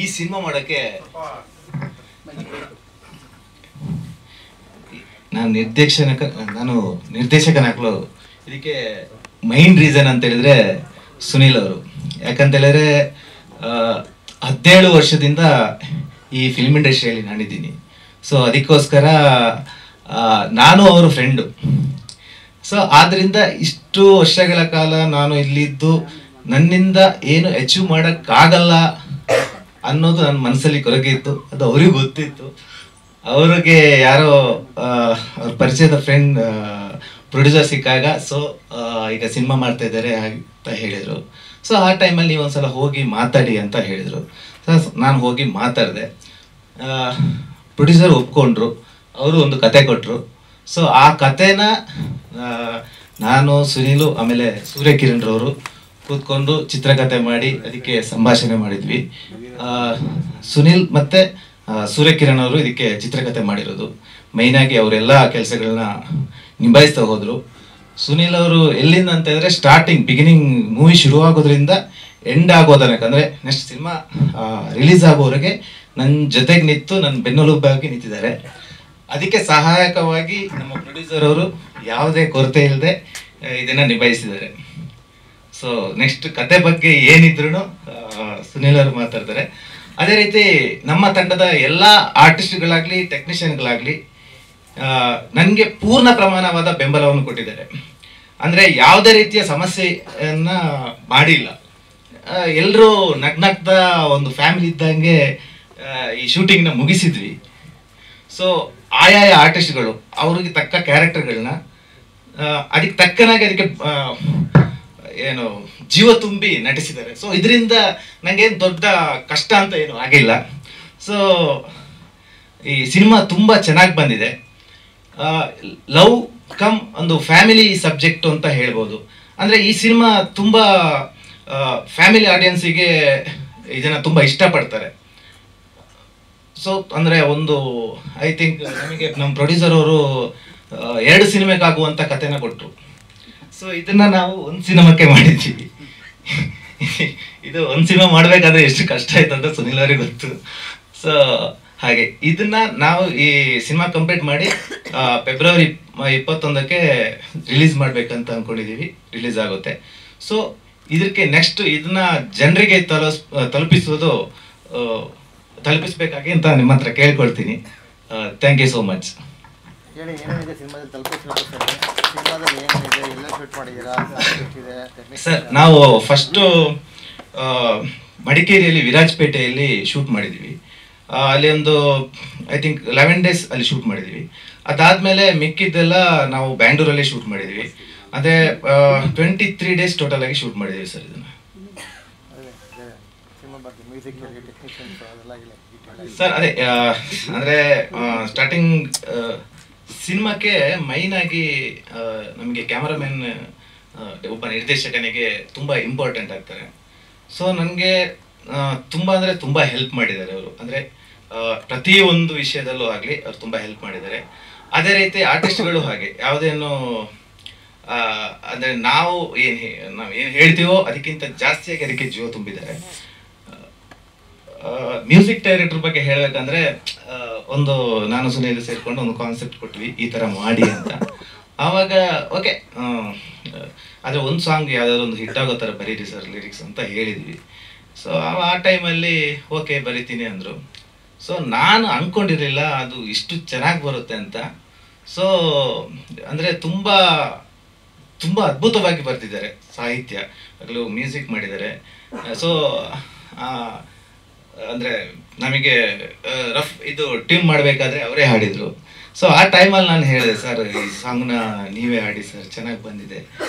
ಈ ಸಿನಿಮಾ ಮಾಡೋಕ್ಕೆ ನಾನು ನಿರ್ದೇಶಕನಾಗಲು ಇದಕ್ಕೆ ಮೈನ್ ರೀಸನ್ ಅಂತ ಹೇಳಿದ್ರೆ ಸುನೀಲ್ ಅವರು. ಯಾಕಂತ ಹೇಳಿದ್ರೆ 17 ವರ್ಷದಿಂದ ಈ ಫಿಲ್ಮ್ ಇಂಡಸ್ಟ್ರಿಯಲ್ಲಿ ನಾನಿದ್ದೀನಿ. ಸೊ ಅದಕ್ಕೋಸ್ಕರ ನಾನು ಅವರು ಫ್ರೆಂಡು. ಸೊ ಆದ್ದರಿಂದ ಇಷ್ಟು ವರ್ಷಗಳ ಕಾಲ ನಾನು ಇಲ್ಲಿದ್ದು ನನ್ನಿಂದ ಏನು ಅಚೀವ್ ಮಾಡೋಕ್ಕಾಗಲ್ಲ ಅನ್ನೋದು ನನ್ನ ಮನಸ್ಸಲ್ಲಿ ಕೊರಗಿತ್ತು. ಅದು ಅವ್ರಿಗೆ ಗೊತ್ತಿತ್ತು. ಅವ್ರಿಗೆ ಯಾರೋ ಅವ್ರ ಪರಿಚಯದ ಫ್ರೆಂಡ್ ಪ್ರೊಡ್ಯೂಸರ್ ಸಿಕ್ಕಾಗ ಸೊ ಈಗ ಸಿನಿಮಾ ಮಾಡ್ತಾ ಇದ್ದಾರೆ ಅಂತ ಹೇಳಿದರು. ಸೊ ಆ ಟೈಮಲ್ಲಿ ನೀವು ಒಂದ್ಸಲ ಹೋಗಿ ಮಾತಾಡಿ ಅಂತ ಹೇಳಿದರು. ಸೊ ನಾನು ಹೋಗಿ ಮಾತಾಡಿದೆ. ಪ್ರೊಡ್ಯೂಸರ್ ಒಪ್ಕೊಂಡ್ರು. ಅವರು ಒಂದು ಕತೆ ಕೊಟ್ಟರು. ಸೊ ಆ ಕತೆನ ನಾನು, ಸುನೀಲು, ಆಮೇಲೆ ಸೂರ್ಯಕಿರಣ್ ರವರು ಕೂತ್ಕೊಂಡು ಚಿತ್ರಕಥೆ ಮಾಡಿ ಅದಕ್ಕೆ ಸಂಭಾಷಣೆ ಮಾಡಿದ್ವಿ. ಸುನೀಲ್ ಮತ್ತು ಸೂರ್ಯಕಿರಣ್ ಅವರು ಇದಕ್ಕೆ ಚಿತ್ರಕಥೆ ಮಾಡಿರೋದು. ಮೈನಾಗಿ ಅವರೆಲ್ಲ ಕೆಲಸಗಳನ್ನ ನಿಭಾಯಿಸ್ತಾ ಹೋದರು. ಸುನೀಲ್ ಅವರು ಎಲ್ಲಿಂದ ಅಂತ ಹೇಳಿದ್ರೆ ಬಿಗಿನಿಂಗ್ ಮೂವಿ ಶುರುವಾಗೋದ್ರಿಂದ ಎಂಡ್ ಆಗೋ ತನಕ, ಅಂದರೆ ನೆಕ್ಸ್ಟ್ ಸಿನಿಮಾ ರಿಲೀಸ್ ಆಗೋವರೆಗೆ ನನ್ನ ಜೊತೆಗೆ ನಿಂತು ನನ್ನ ಬೆನ್ನೆಲುಬಾಗಿ ನಿಂತಿದ್ದಾರೆ. ಅದಕ್ಕೆ ಸಹಾಯಕವಾಗಿ ನಮ್ಮ ಪ್ರೊಡ್ಯೂಸರ್ ಅವರು ಯಾವುದೇ ಕೊರತೆ ಇಲ್ಲದೆ ಇದನ್ನು ನಿಭಾಯಿಸಿದ್ದಾರೆ. ಸೊ ನೆಕ್ಸ್ಟ್ ಕತೆ ಬಗ್ಗೆ ಏನಿದ್ರು ಸುನೀಲ್ ಅವರು ಮಾತಾಡ್ತಾರೆ. ಅದೇ ರೀತಿ ನಮ್ಮ ತಂಡದ ಎಲ್ಲ ಆರ್ಟಿಸ್ಟ್ಗಳಾಗಲಿ ಟೆಕ್ನಿಷಿಯನ್ಗಳಾಗಲಿ ನನಗೆ ಪೂರ್ಣ ಪ್ರಮಾಣವಾದ ಬೆಂಬಲವನ್ನು ಕೊಟ್ಟಿದ್ದಾರೆ. ಅಂದರೆ ಯಾವುದೇ ರೀತಿಯ ಸಮಸ್ಯೆಯನ್ನ ಮಾಡಿಲ್ಲ. ಎಲ್ಲರೂ ನಗ್ನಗ್ದ ಒಂದು ಫ್ಯಾಮಿಲಿ ಇದ್ದಂಗೆ ಈ ಶೂಟಿಂಗ್ನ ಮುಗಿಸಿದ್ವಿ. ಸೊ ಆಯಾಯ ಆರ್ಟಿಸ್ಟ್ಗಳು ಅವ್ರಿಗೆ ತಕ್ಕ ಕ್ಯಾರೆಕ್ಟರ್ಗಳನ್ನ ಅದಕ್ಕೆ ತಕ್ಕನಾಗಿ ಅದಕ್ಕೆ ಏನು ಜೀವ ತುಂಬಿ ನಟಿಸಿದ್ದಾರೆ. ಸೊ ಇದರಿಂದ ನನಗೇನು ದೊಡ್ಡ ಕಷ್ಟ ಅಂತ ಏನು ಆಗಿಲ್ಲ. ಸೊ ಈ ಸಿನಿಮಾ ತುಂಬ ಚೆನ್ನಾಗಿ ಬಂದಿದೆ. ಲವ್ ಕಮ್ ಒಂದು ಫ್ಯಾಮಿಲಿ ಸಬ್ಜೆಕ್ಟು ಅಂತ ಹೇಳ್ಬೋದು. ಅಂದರೆ ಈ ಸಿನಿಮಾ ತುಂಬ ಫ್ಯಾಮಿಲಿ ಆಡಿಯನ್ಸಿಗೆ ಇದನ್ನು ತುಂಬ ಇಷ್ಟಪಡ್ತಾರೆ. ಸೊ ಅಂದರೆ ಒಂದು ಐ ಥಿಂಕ್ ನಮಗೆ ನಮ್ಮ ಪ್ರೊಡ್ಯೂಸರ್ ಅವರು 2 ಸಿನಿಮಾಗಾಗುವಂಥ ಕಥೆನ ಕೊಟ್ಟರು. ಸೊ ಇದನ್ನು ನಾವು 1 ಸಿನಿಮಾಕ್ಕೆ ಮಾಡಿದ್ದೀವಿ. ಇದು 1 ಸಿನಿಮಾ ಮಾಡಬೇಕಾದ್ರೆ ಎಷ್ಟು ಕಷ್ಟ ಆಯ್ತು ಅಂತ ಸುನೀಲ್ ಅವರಿಗೆ ಗೊತ್ತು. ಸೊ ಹಾಗೆ ಇದನ್ನ ನಾವು ಈ ಸಿನಿಮಾ ಕಂಪ್ಲೀಟ್ ಮಾಡಿ ಫೆಬ್ರವರಿ 21ಕ್ಕೆ ರಿಲೀಸ್ ಮಾಡಬೇಕಂತ ಅಂದ್ಕೊಂಡಿದ್ದೀವಿ. ರಿಲೀಸ್ ಆಗುತ್ತೆ. ಸೊ ಇದಕ್ಕೆ ನೆಕ್ಸ್ಟ್ ಇದನ್ನ ಜನರಿಗೆ ತಲುಪಿಸಬೇಕಾಗಿ ಅಂತ ನಿಮ್ಮ ಹತ್ರ ಕೇಳ್ಕೊಳ್ತೀನಿ. Thank you so much. Sir, ನಾವು ಫಸ್ಟು ಮಡಿಕೇರಿಯಲ್ಲಿ ವಿರಾಜಪೇಟೆಯಲ್ಲಿ ಶೂಟ್ ಮಾಡಿದ್ವಿ. ಅಲ್ಲಿ ಒಂದು ಐ ಥಿಂಕ್ 11 days ಅಲ್ಲಿ ಶೂಟ್ ಮಾಡಿದ್ವಿ. ಅದಾದಮೇಲೆ ಮಿಕ್ಕಿದ್ದೆಲ್ಲ ನಾವು ಬ್ಯಾಂಗ್ಳೂರಲ್ಲಿ ಶೂಟ್ ಮಾಡಿದ್ವಿ. ಅದೇ 23 days ಟೋಟಲ್ ಆಗಿ ಶೂಟ್ ಮಾಡಿದ್ವಿ ಸರ್. ಇದನ್ನು ಸರ್ ಅದೇ ಅಂದರೆ ಸ್ಟಾರ್ಟಿಂಗ್ ಸಿನಿಮಾಕ್ಕೆ ಮೈನ್ ಆಗಿ ನಮಗೆ ಕ್ಯಾಮರಾಮನ್ ಒಬ್ಬ ನಿರ್ದೇಶಕನಿಗೆ ತುಂಬ ಇಂಪಾರ್ಟೆಂಟ್ ಆಗ್ತಾರೆ. ಸೊ ನನಗೆ ತುಂಬ ಅಂದರೆ ತುಂಬ ಹೆಲ್ಪ್ ಮಾಡಿದ್ದಾರೆ ಅವರು. ಅಂದರೆ ಪ್ರತಿಯೊಂದು ವಿಷಯದಲ್ಲೂ ಆಗಲಿ ಅವ್ರು ತುಂಬ ಹೆಲ್ಪ್ ಮಾಡಿದ್ದಾರೆ. ಅದೇ ರೀತಿ ಆರ್ಟಿಸ್ಟ್ಗಳು ಹಾಗೆ ಯಾವುದೇನು ಅಂದರೆ ನಾವು ಏನು ಹೇಳ್ತೀವೋ ಅದಕ್ಕಿಂತ ಜಾಸ್ತಿಯಾಗಿ ಅದಕ್ಕೆ ಜೀವ ತುಂಬಿದ್ದಾರೆ. ಮ್ಯೂಸಿಕ್ ಡೈರೆಕ್ಟರ್ ಬಗ್ಗೆ ಹೇಳಬೇಕಂದ್ರೆ ಒಂದು ನಾನು ಸುನೀಲ್ ಸೇರಿಕೊಂಡು ಒಂದು ಕಾನ್ಸೆಪ್ಟ್ ಕೊಟ್ವಿ, ಈ ಥರ ಮಾಡಿ ಅಂತ. ಆವಾಗ ಓಕೆ ಆದರೆ ಒಂದು ಸಾಂಗ್ ಯಾವುದಾದ್ರು ಒಂದು ಹಿಟ್ ಆಗೋ ಥರ ಬರೀರಿ ಸರ್ ಲಿರಿಕ್ಸ್ ಅಂತ ಹೇಳಿದ್ವಿ. ಸೊ ಆ ಟೈಮಲ್ಲಿ ಓಕೆ ಬರಿತೀನಿ ಅಂದರು. ಸೊ ನಾನು ಅಂದ್ಕೊಂಡಿರಲಿಲ್ಲ ಅದು ಇಷ್ಟು ಚೆನ್ನಾಗಿ ಬರುತ್ತೆ ಅಂತ. ಸೊ ಅಂದರೆ ತುಂಬ ತುಂಬ ಅದ್ಭುತವಾಗಿ ಬರ್ತಿದ್ದಾರೆ. ಸಾಹಿತ್ಯ ಆಗಲೂ ಮ್ಯೂಸಿಕ್ ಮಾಡಿದ್ದಾರೆ. ಸೊ ಅಂದರೆ ನಮಗೆ ರಫ್ ಇದು ಟ್ಯೂನ್ ಮಾಡಬೇಕಾದ್ರೆ ಅವರೇ ಹಾಡಿದರು. ಸೊ ಆ ಟೈಮಲ್ಲಿ ನಾನು ಹೇಳಿದೆ, ಸರ್ ಈ ಸಾಂಗ್ನ ನೀವೇ ಹಾಡಿ ಸರ್ ಚೆನ್ನಾಗಿ ಬಂದಿದೆ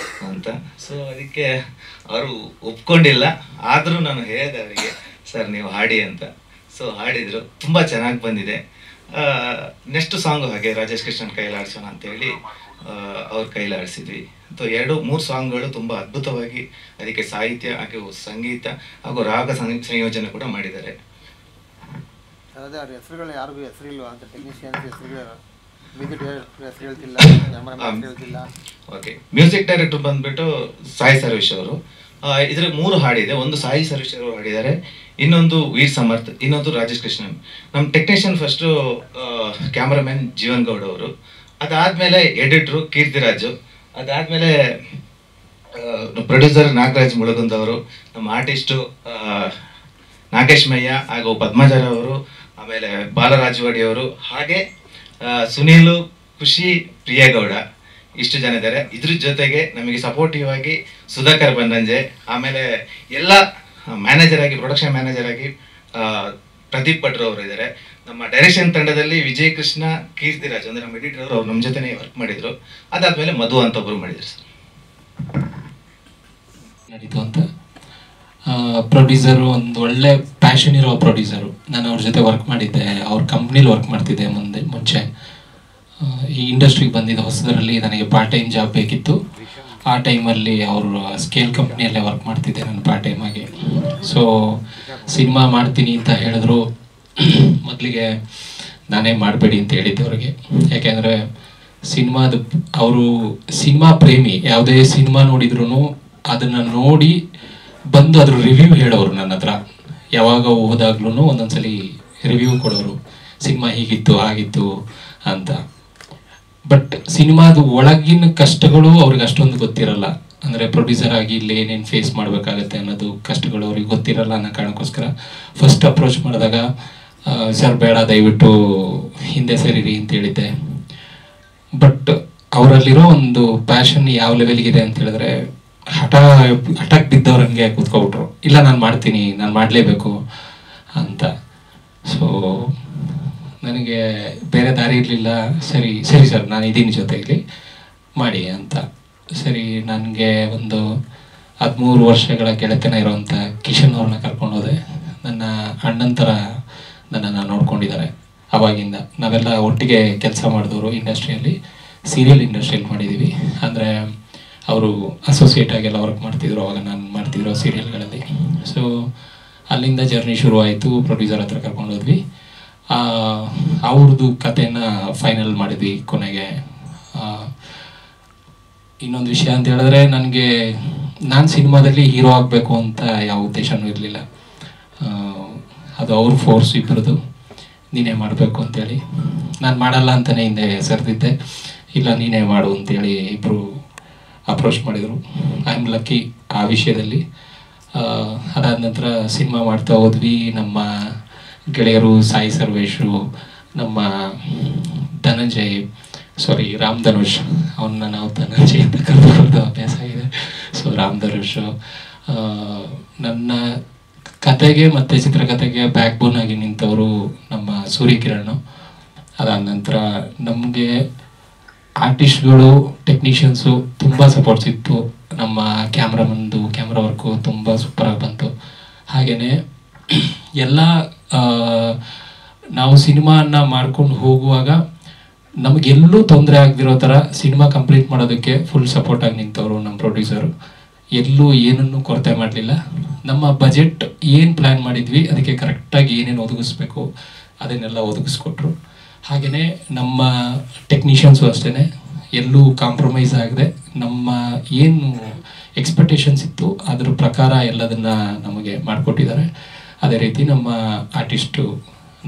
ಅಂತ. ಸೊ ಅದಕ್ಕೆ ಅವರು ಒಪ್ಕೊಂಡಿಲ್ಲ. ಆದರೂ ನಾನು ಹೇಳಿದೆ ಅವರಿಗೆ, ಸರ್ ನೀವು ಹಾಡಿ ಅಂತ. ಸೊ ಹಾಡಿದರು, ತುಂಬ ಚೆನ್ನಾಗಿ ಬಂದಿದೆ. ನೆಕ್ಸ್ಟ್ ಸಾಂಗು ಹಾಗೆ ರಾಜೇಶ್ ಕೃಷ್ಣನ್ ಕೈಯಲ್ಲಿ ಆಡಿಸೋಣ ಅಂತೇಳಿ ಅವ್ರ ಕೈಯಲ್ಲಿ ಆಡಿಸಿದ್ವಿ. ಸೊ 2-3 ಸಾಂಗ್ಗಳು ತುಂಬ ಅದ್ಭುತವಾಗಿ ಅದಕ್ಕೆ ಸಾಹಿತ್ಯ ಹಾಗೂ ಸಂಗೀತ ಹಾಗೂ ರಾಗ ಸಂಯೋಜನೆ ಕೂಡ ಮಾಡಿದ್ದಾರೆ. ಓಕೆ, ಮ್ಯೂಸಿಕ್ ಡೈರೆಕ್ಟರ್ ಬಂದ್ಬಿಟ್ಟು ಸಾಯಿ ಸರ್ವೇಶ್ ಅವರು. ಇದ್ರ 3 ಹಾಡಿದೆ. ಒಂದು ಸಾಯಿ ಸರ್ವೇಶ್ವರ್ ಅವರು ಹಾಡಿದ್ದಾರೆ, ಇನ್ನೊಂದು ವೀರ್ ಸಮರ್ಥ್, ಇನ್ನೊಂದು ರಾಜೇಶ್ ಕೃಷ್ಣನ್. ನಮ್ಮ technician first cameraman Jeevan Gowda ಅವರು, ಅದಾದಮೇಲೆ ಎಡಿಟ್ರು ಕೀರ್ತಿರಾಜು, ಅದಾದಮೇಲೆ ಪ್ರೊಡ್ಯೂಸರ್ ನಾಗರಾಜ್ ಮುಳಗುಂದ್ ಅವರು, ನಮ್ಮ ಆರ್ಟಿಸ್ಟು ನಾಗೇಶ್ ಮಯ್ಯ ಹಾಗೂ ಪದ್ಮಜಾರ ಅವರು, ಆಮೇಲೆ ಬಾಲರಾಜವಾಡಿ ಅವರು, ಹಾಗೆ ಸುನೀಲು, ಖುಷಿ, ಪ್ರಿಯೇಗೌಡ, ಇಷ್ಟು ಜನ ಇದ್ದಾರೆ. ಇದ್ರ ಜೊತೆಗೆ ನಮಗೆ ಸಪೋರ್ಟಿವ್ ಆಗಿ ಸುಧಾಕರ್ ಬನ್ನಂಜೆ, ಆಮೇಲೆ ಎಲ್ಲ ಮ್ಯಾನೇಜರ್ ಆಗಿ, ಪ್ರೊಡಕ್ಷನ್ ಮ್ಯಾನೇಜರ್ ಆಗಿ ಪ್ರದೀಪ್ ಭಟ್ರು ಅವರು ಇದ್ದಾರೆ. ನಮ್ಮ ಡೈರೆಕ್ಷನ್ ತಂಡದಲ್ಲಿ ವಿಜಯ್ ಕೃಷ್ಣ, ಕೀರ್ತಿರಾಜ್ ಅಂದರೆ ನಮ್ಮ ಎಡಿಟರ್ ಅವರು ನಮ್ಮ ಜೊತೆನೇ ವರ್ಕ್ ಮಾಡಿದರು. ಅದಾದಮೇಲೆ ಮಧು ಅಂತ ಒಬ್ಬರು ಮಾಡಿದ್ರು ಸರ್. ನಡೀತು ಅಂತ ಪ್ರೊಡ್ಯೂಸರು ಒಂದು ಒಳ್ಳೆ ಪ್ಯಾಷನ್ ಇರೋ ಪ್ರೊಡ್ಯೂಸರು. ನಾನು ಅವ್ರ ಜೊತೆ ವರ್ಕ್ ಮಾಡಿದ್ದೆ, ಅವ್ರ ಕಂಪ್ನಿಲಿ ವರ್ಕ್ ಮಾಡ್ತಿದ್ದೆ ಮುಂಚೆ. ಈ ಇಂಡಸ್ಟ್ರಿಗೆ ಬಂದಿದ್ದ ಹೊಸದರಲ್ಲಿ ನನಗೆ ಪಾರ್ಟ್ ಟೈಮ್ ಜಾಬ್ ಬೇಕಿತ್ತು. ಆ ಟೈಮಲ್ಲಿ ಅವರು ಸ್ಕೇಲ್ ಕಂಪ್ನಿಯಲ್ಲೇ ವರ್ಕ್ ಮಾಡ್ತಿದ್ದೆ ನಾನು ಪಾರ್ಟ್ ಟೈಮ್ ಆಗಿ. ಸೊ ಸಿನಿಮಾ ಮಾಡ್ತೀನಿ ಅಂತ ಹೇಳಿದ್ರು. ಮೊದಲಿಗೆ ನಾನೇ ಮಾಡಬೇಡಿ ಅಂತ ಹೇಳಿದ್ದೆ ಅವ್ರಿಗೆ. ಯಾಕೆಂದರೆ ಅವರು ಸಿನಿಮಾ ಪ್ರೇಮಿ, ಯಾವುದೇ ಸಿನಿಮಾ ನೋಡಿದ್ರು ಅದನ್ನು ನೋಡಿ ಬಂದು ಅದ್ರ ರಿವ್ಯೂ ಹೇಳೋರು ನನ್ನ ಹತ್ರ. ಯಾವಾಗ ಹೋದಾಗ್ಲೂ ಒಂದೊಂದ್ಸಲಿ ರಿವ್ಯೂ ಕೊಡೋರು, ಸಿನಿಮಾ ಹೀಗಿತ್ತು ಹಾಗಿತ್ತು ಅಂತ. ಬಟ್ ಸಿನಿಮಾದ ಒಳಗಿನ ಕಷ್ಟಗಳು ಅವ್ರಿಗೆ ಅಷ್ಟೊಂದು ಗೊತ್ತಿರಲ್ಲ. ಅಂದರೆ ಪ್ರೊಡ್ಯೂಸರ್ ಆಗಿ ಇಲ್ಲಿ ಏನೇನು ಫೇಸ್ ಮಾಡಬೇಕಾಗತ್ತೆ ಅನ್ನೋದು ಕಷ್ಟಗಳು ಅವ್ರಿಗೆ ಗೊತ್ತಿರಲ್ಲ ಅನ್ನೋ ಕಾರಣಕ್ಕೋಸ್ಕರ ಫಸ್ಟ್ ಅಪ್ರೋಚ್ ಮಾಡಿದಾಗ ಸರ್ ಬೇಡ, ದಯವಿಟ್ಟು ಹಿಂದೆ ಸರಿರಿ ಅಂತ ಹೇಳಿದ್ದೆ. ಬಟ್ ಅವರಲ್ಲಿರೋ ಒಂದು ಪ್ಯಾಷನ್ ಯಾವ ಲೆವೆಲ್ಗಿದೆ ಅಂತ ಹೇಳಿದ್ರೆ, ಹಠಕ್ಕೆ ಬಿದ್ದವ್ರಂಗೆ ಕೂತ್ಕೊಬಿಟ್ರು. ಇಲ್ಲ ನಾನು ಮಾಡ್ತೀನಿ, ನಾನು ಮಾಡಲೇಬೇಕು ಅಂತ. ಸೊ ನನಗೆ ಬೇರೆ ದಾರಿ ಇರಲಿಲ್ಲ. ಸರಿ ಸರ್, ನಾನು ಇದ್ದೀನಿ ಜೊತೆಯಲ್ಲಿ ಮಾಡಿ ಅಂತ. ಸರಿ, ನನಗೆ ಒಂದು 13 ವರ್ಷಗಳ ಗೆಳೆತನ ಇರೋವಂಥ ಕಿಶನ್ ಅವ್ರನ್ನ ಕರ್ಕೊಂಡು ಹೋದೆ. ನನ್ನ ಅಣ್ಣನ ಥರ ನನ್ನನ್ನು ನೋಡ್ಕೊಂಡಿದ್ದಾರೆ ಅವಾಗಿಂದ. ನಾವೆಲ್ಲ ಒಟ್ಟಿಗೆ ಕೆಲಸ ಮಾಡಿದವರು ಇಂಡಸ್ಟ್ರಿಯಲ್ಲಿ, ಸೀರಿಯಲ್ ಇಂಡಸ್ಟ್ರಿಯಲ್ಲಿ ಮಾಡಿದ್ದೀವಿ. ಅಂದರೆ ಅವರು ಅಸೋಸಿಯೇಟ್ ಆಗೆಲ್ಲ ವರ್ಕ್ ಮಾಡ್ತಿದ್ರು, ಅವಾಗ ನಾನು ಮಾಡ್ತಿದ್ರು ಸೀರಿಯಲ್ಗಳಲ್ಲಿ. ಸೊ ಅಲ್ಲಿಂದ ಜರ್ನಿ ಶುರುವಾಯಿತು. ಪ್ರೊಡ್ಯೂಸರ್ ಹತ್ರ ಕರ್ಕೊಂಡು ಹೋದ್ವಿ. ಅವ್ರದ್ದು ಕಥೆನ ಫೈನಲ್ ಮಾಡಿದ್ವಿ ಕೊನೆಗೆ. ಇನ್ನೊಂದು ವಿಷಯ ಅಂತ ಹೇಳಿದ್ರೆ, ನಾನು ಸಿನಿಮಾದಲ್ಲಿ ಹೀರೋ ಆಗಬೇಕು ಅಂತ ಯಾವ ಉದ್ದೇಶನೂ ಇರಲಿಲ್ಲ. ಅದು ಅವ್ರ ಫೋರ್ಸ್ ಇಬ್ಬರದು, ನೀನೇ ಮಾಡಬೇಕು ಅಂತೇಳಿ. ನಾನು ಮಾಡಲ್ಲ ಅಂತಲೇ ಹಿಂದೆ ಸರಿದಿದ್ದೆ. ಇಲ್ಲ ನೀನೇ ಮಾಡು ಅಂತೇಳಿ ಇಬ್ಬರು ಅಪ್ರೋಚ್ ಮಾಡಿದರು. ಐ ಆಮ್ ಲಕ್ಕಿ ಆ ವಿಷಯದಲ್ಲಿ. ಅದಾದ ನಂತರ ಸಿನಿಮಾ ಮಾಡ್ತಾ ಹೋದ್ವಿ. ನಮ್ಮ ಗೆಳೆಯರು ಸಾಯಿ ಸರ್ವೇಶು, ನಮ್ಮ ರಾಮ್ ಧನುಷ್, ಅವನ್ನ ನಾವು ಧನಂಜಯ್ ಅಂತ ಕರೆದು ಅಭ್ಯಾಸ ಆಗಿದೆ. ಸೊ ರಾಮ್ ಧನುಷ್ ನನ್ನ ಕತೆಗೆ ಮತ್ತು ಚಿತ್ರಕಥೆಗೆ ಬ್ಯಾಕ್ ಬೋನ್ ಆಗಿ ನಿಂತವರು ನಮ್ಮ ಸೂರ್ಯಕಿರಣ್. ಅದಾದ ನಂತರ ನಮಗೆ ಆರ್ಟಿಸ್ಟ್ಗಳು, ಟೆಕ್ನಿಷಿಯನ್ಸು ತುಂಬ ಸಪೋರ್ಟ್ಸ್ ಇತ್ತು. ನಮ್ಮ ಕ್ಯಾಮ್ರಾ ವರ್ಕು ತುಂಬ ಸೂಪರಾಗಿ ಬಂತು. ಹಾಗೆಯೇ ಎಲ್ಲ ನಾವು ಸಿನಿಮಾನ ಮಾಡ್ಕೊಂಡು ಹೋಗುವಾಗ ನಮಗೆಲ್ಲೂ ತೊಂದರೆ ಆಗದಿರೋ ಥರ ಸಿನಿಮಾ ಕಂಪ್ಲೀಟ್ ಮಾಡೋದಕ್ಕೆ ಫುಲ್ ಸಪೋರ್ಟಾಗಿ ನಿಂತವರು ನಮ್ಮ ಪ್ರೊಡ್ಯೂಸರು. ಎಲ್ಲೂ ಏನನ್ನು ಕೊರತೆ ಮಾಡಲಿಲ್ಲ. ನಮ್ಮ ಬಜೆಟ್ ಏನು ಪ್ಲ್ಯಾನ್ ಮಾಡಿದ್ವಿ ಅದಕ್ಕೆ ಕರೆಕ್ಟಾಗಿ ಏನೇನು ಒದಗಿಸ್ಬೇಕು ಅದನ್ನೆಲ್ಲ ಒದಗಿಸ್ಕೊಟ್ರು. ಹಾಗೆಯೇ ನಮ್ಮ ಟೆಕ್ನಿಷಿಯನ್ಸು ಅಷ್ಟೇ, ಎಲ್ಲೂ ಕಾಂಪ್ರಮೈಸ್ ಆಗದೆ ನಮ್ಮ ಏನು ಎಕ್ಸ್ಪೆಕ್ಟೇಷನ್ಸ್ ಇತ್ತು ಅದ್ರ ಪ್ರಕಾರ ಎಲ್ಲದನ್ನು ನಮಗೆ ಮಾಡಿಕೊಟ್ಟಿದ್ದಾರೆ. ಅದೇ ರೀತಿ ನಮ್ಮ ಆರ್ಟಿಸ್ಟು,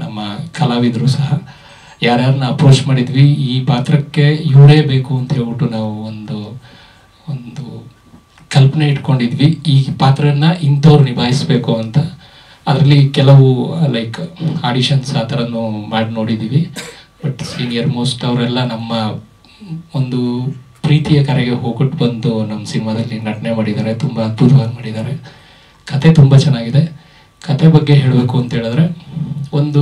ನಮ್ಮ ಕಲಾವಿದರು ಸಹ ಯಾರ್ಯಾರನ್ನ ಅಪ್ರೋಚ್ ಮಾಡಿದ್ವಿ, ಈ ಪಾತ್ರಕ್ಕೆ ಇವರೇ ಬೇಕು ಅಂತ ಹೇಳ್ಬಿಟ್ಟು ನಾವು ಒಂದು ಕಲ್ಪನೆ ಇಟ್ಕೊಂಡಿದ್ವಿ, ಈ ಪಾತ್ರನ ಇಂಥವ್ರು ನಿಭಾಯಿಸಬೇಕು ಅಂತ. ಅದರಲ್ಲಿ ಕೆಲವು ಲೈಕ್ ಆಡಿಷನ್ಸ್ ಆ ಥರನೂ ಮಾಡಿ ನೋಡಿದ್ದೀವಿ. ಬಟ್ ಸೀನಿಯರ್ ಮೋಸ್ಟ್ ಅವರೆಲ್ಲ ನಮ್ಮ ಒಂದು ಪ್ರೀತಿಯ ಕರೆಗೆ ಹೋಗ್ಬಿಟ್ಟು ಬಂದು ನಮ್ಮ ಸಿನಿಮಾದಲ್ಲಿ ನಟನೆ ಮಾಡಿದ್ದಾರೆ. ತುಂಬ ಅದ್ಭುತವಾಗಿ ಮಾಡಿದ್ದಾರೆ. ಕತೆ ತುಂಬ ಚೆನ್ನಾಗಿದೆ. ಕತೆ ಬಗ್ಗೆ ಹೇಳಬೇಕು ಅಂತ ಹೇಳಿದ್ರೆ, ಒಂದು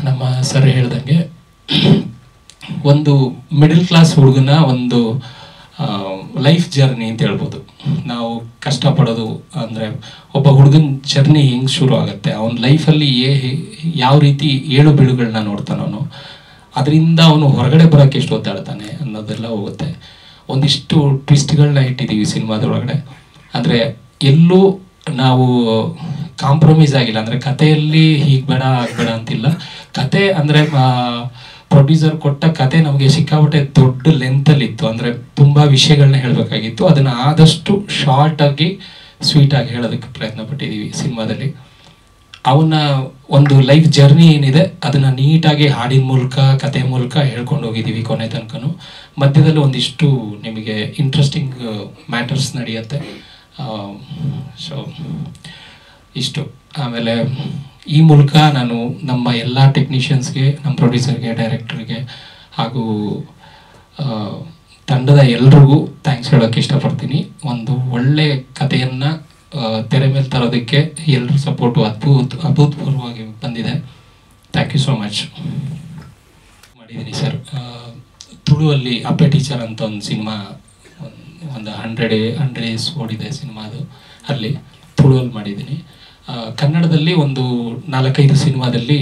ನಮ್ಮ ಸರ್ ಹೇಳ್ದಂಗೆ ಒಂದು ಮಿಡಲ್ ಕ್ಲಾಸ್ ಹುಡುಗನ ಒಂದು ಲೈಫ್ ಜರ್ನಿ ಅಂತ ಹೇಳ್ಬೋದು. ನಾವು ಕಷ್ಟಪಡೋದು ಅಂದರೆ ಒಬ್ಬ ಹುಡುಗನ ಜರ್ನಿ ಹೆಂಗೆ ಶುರು ಆಗುತ್ತೆ, ಅವನ ಲೈಫಲ್ಲಿ ಯಾವ ರೀತಿ ಏಳು ಬೀಳುಗಳನ್ನ ನೋಡ್ತಾನವನು, ಅದರಿಂದ ಅವನು ಹೊರಗಡೆ ಬರೋಕ್ಕೆ ಎಷ್ಟು ಒದ್ದಾಡ್ತಾನೆ ಅನ್ನೋದೆಲ್ಲ ಹೋಗುತ್ತೆ. ಒಂದಿಷ್ಟು ಟ್ವಿಸ್ಟ್ಗಳನ್ನ ಇಟ್ಟಿದ್ದೀವಿ ಸಿನಿಮಾದೊಳಗಡೆ. ಅಂದರೆ ಎಲ್ಲೂ ನಾವು ಕಾಂಪ್ರಮೈಸ್ ಆಗಿಲ್ಲ. ಅಂದರೆ ಕಥೆಯಲ್ಲಿ ಹೀಗೆ ಬೇಡ ಆಗಬೇಡ ಅಂತಿಲ್ಲ. ಕತೆ ಅಂದರೆ ಪ್ರೊಡ್ಯೂಸರ್ ಕೊಟ್ಟ ಕತೆ ನಮಗೆ ಸಿಕ್ಕಾಪಟ್ಟೆ ದೊಡ್ಡ ಲೆಂತಲ್ಲಿ ಇತ್ತು. ಅಂದರೆ ತುಂಬ ವಿಷಯಗಳನ್ನ ಹೇಳಬೇಕಾಗಿತ್ತು. ಅದನ್ನು ಆದಷ್ಟು ಶಾರ್ಟಾಗಿ ಸ್ವೀಟಾಗಿ ಹೇಳೋದಕ್ಕೆ ಪ್ರಯತ್ನ ಪಟ್ಟಿದ್ದೀವಿ ಸಿನಿಮಾದಲ್ಲಿ. ಅವನ ಒಂದು ಲೈಫ್ ಜರ್ನಿ ಏನಿದೆ ಅದನ್ನು ನೀಟಾಗಿ ಹಾಡಿನ ಮೂಲಕ ಕತೆ ಮೂಲಕ ಹೇಳ್ಕೊಂಡು ಹೋಗಿದ್ದೀವಿ ಕೊನೆ ತನಕನೂ. ಮಧ್ಯದಲ್ಲಿ ಒಂದಿಷ್ಟು ನಿಮಗೆ ಇಂಟ್ರೆಸ್ಟಿಂಗ್ ಮ್ಯಾಟರ್ಸ್ ನಡೆಯುತ್ತೆ. ಸೊ ಇಷ್ಟು. ಆಮೇಲೆ ಈ ಮೂಲಕ ನಾನು ನಮ್ಮ ಎಲ್ಲ ಟೆಕ್ನಿಷಿಯನ್ಸ್ಗೆ, ನಮ್ಮ ಪ್ರೊಡ್ಯೂಸರ್ಗೆ, ಡೈರೆಕ್ಟರ್ಗೆ ಹಾಗೂ ತಂಡದ ಎಲ್ರಿಗೂ ಥ್ಯಾಂಕ್ಸ್ ಹೇಳೋಕ್ಕೆ ಇಷ್ಟಪಡ್ತೀನಿ. ಒಂದು ಒಳ್ಳೆ ಕಥೆಯನ್ನು ತೆರೆ ಮೇಲೆ ತರೋದಕ್ಕೆ ಎಲ್ಲರ ಸಪೋರ್ಟು ಅಭೂತಪೂರ್ವವಾಗಿ ಬಂದಿದೆ. Thank you so much. ಮಾಡಿದ್ದೀನಿ ಸರ್. ತುಳುವಲ್ಲಿ ಅಪ್ಪೆ ಟೀಚರ್ ಅಂತ ಒಂದು ಸಿನಿಮಾ, ಒಂದು 100 days ಓಡಿದೆ ಸಿನಿಮಾ. ಅದು ಅಲ್ಲಿ ತುಳುವಲ್ಲಿ ಮಾಡಿದ್ದೀನಿ. ಕನ್ನಡದಲ್ಲಿ ಒಂದು 4-5 ಸಿನಿಮಾದಲ್ಲಿ,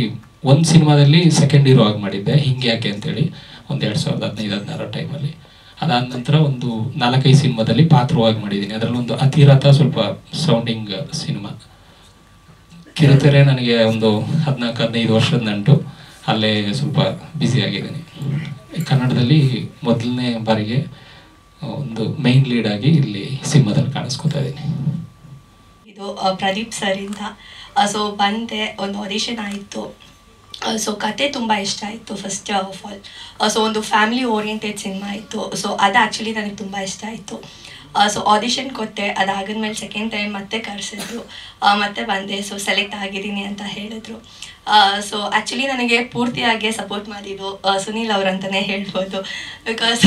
ಒಂದು ಸಿನಿಮಾದಲ್ಲಿ ಸೆಕೆಂಡ್ ಹೀರೋ ಆಗಿ ಮಾಡಿದ್ದೆ, ಹಿಂಗೆ ಯಾಕೆ ಅಂತೇಳಿ, ಒಂದು 2015-16 ಟೈಮಲ್ಲಿ. ಅದಾದ ನಂತರ ಒಂದು 4-5 ಸಿನಿಮಾದಲ್ಲಿ ಪಾತ್ರವಾಗಿ ಮಾಡಿದ್ದೀನಿ. ಅದರಲ್ಲಿ ಒಂದು ಅತಿರಥ ಸ್ವಲ್ಪ ಸೌಂಡಿಂಗ್ ಸಿನಿಮಾ. ಕಿರುತೆರೆ ನನಗೆ ಒಂದು 14-15 ವರ್ಷದ ನಂಟು, ಅಲ್ಲೇ ಸ್ವಲ್ಪ ಬ್ಯುಸಿ ಆಗಿದ್ದೀನಿ. ಕನ್ನಡದಲ್ಲಿ ಮೊದಲನೇ ಬಾರಿಗೆ ಒಂದು ಮೈನ್ ಲೀಡ್ ಆಗಿ ಇಲ್ಲಿ ಸಿನಿಮಾದಲ್ಲಿ ಕಾಣಿಸ್ಕೊತಾ ಇದ್ದೀನಿ. ಇದು ಪ್ರದೀಪ್ ಸರಿಂದ. ಸೊ ಬಂದೆ, ಒಂದು ಆಡಿಷನ್ ಆಯಿತು. ಸೊ ಕತೆ ತುಂಬ ಇಷ್ಟ ಆಯಿತು ಫಸ್ಟ್ ಆಫ್ ಆಲ್. ಸೊ ಒಂದು ಫ್ಯಾಮಿಲಿ ಓರಿಯೆಂಟೆಡ್ ಸಿನಿಮಾ ಇತ್ತು. ಸೊ ಅದು ಆ್ಯಕ್ಚುಲಿ ನನಗೆ ತುಂಬ ಇಷ್ಟ ಆಯಿತು. ಸೊ ಆಡಿಷನ್ ಕೊಟ್ಟೆ. ಅದಾಗಿದ್ಮೇಲೆ ಸೆಕೆಂಡ್ ಟೈಮ್ ಮತ್ತೆ ಕರೆಸಿದ್ರು, ಮತ್ತೆ ಬಂದೆ. ಸೊ ಸೆಲೆಕ್ಟ್ ಆಗಿದ್ದೀನಿ ಅಂತ ಹೇಳಿದ್ರು. ಸೊ ಆ್ಯಕ್ಚುಲಿ ನನಗೆ ಪೂರ್ತಿಯಾಗಿ ಸಪೋರ್ಟ್ ಮಾಡಿದ್ದು ಸುನೀಲ್ ಅವರಂತಲೇ ಹೇಳ್ಬೋದು. ಬಿಕಾಸ್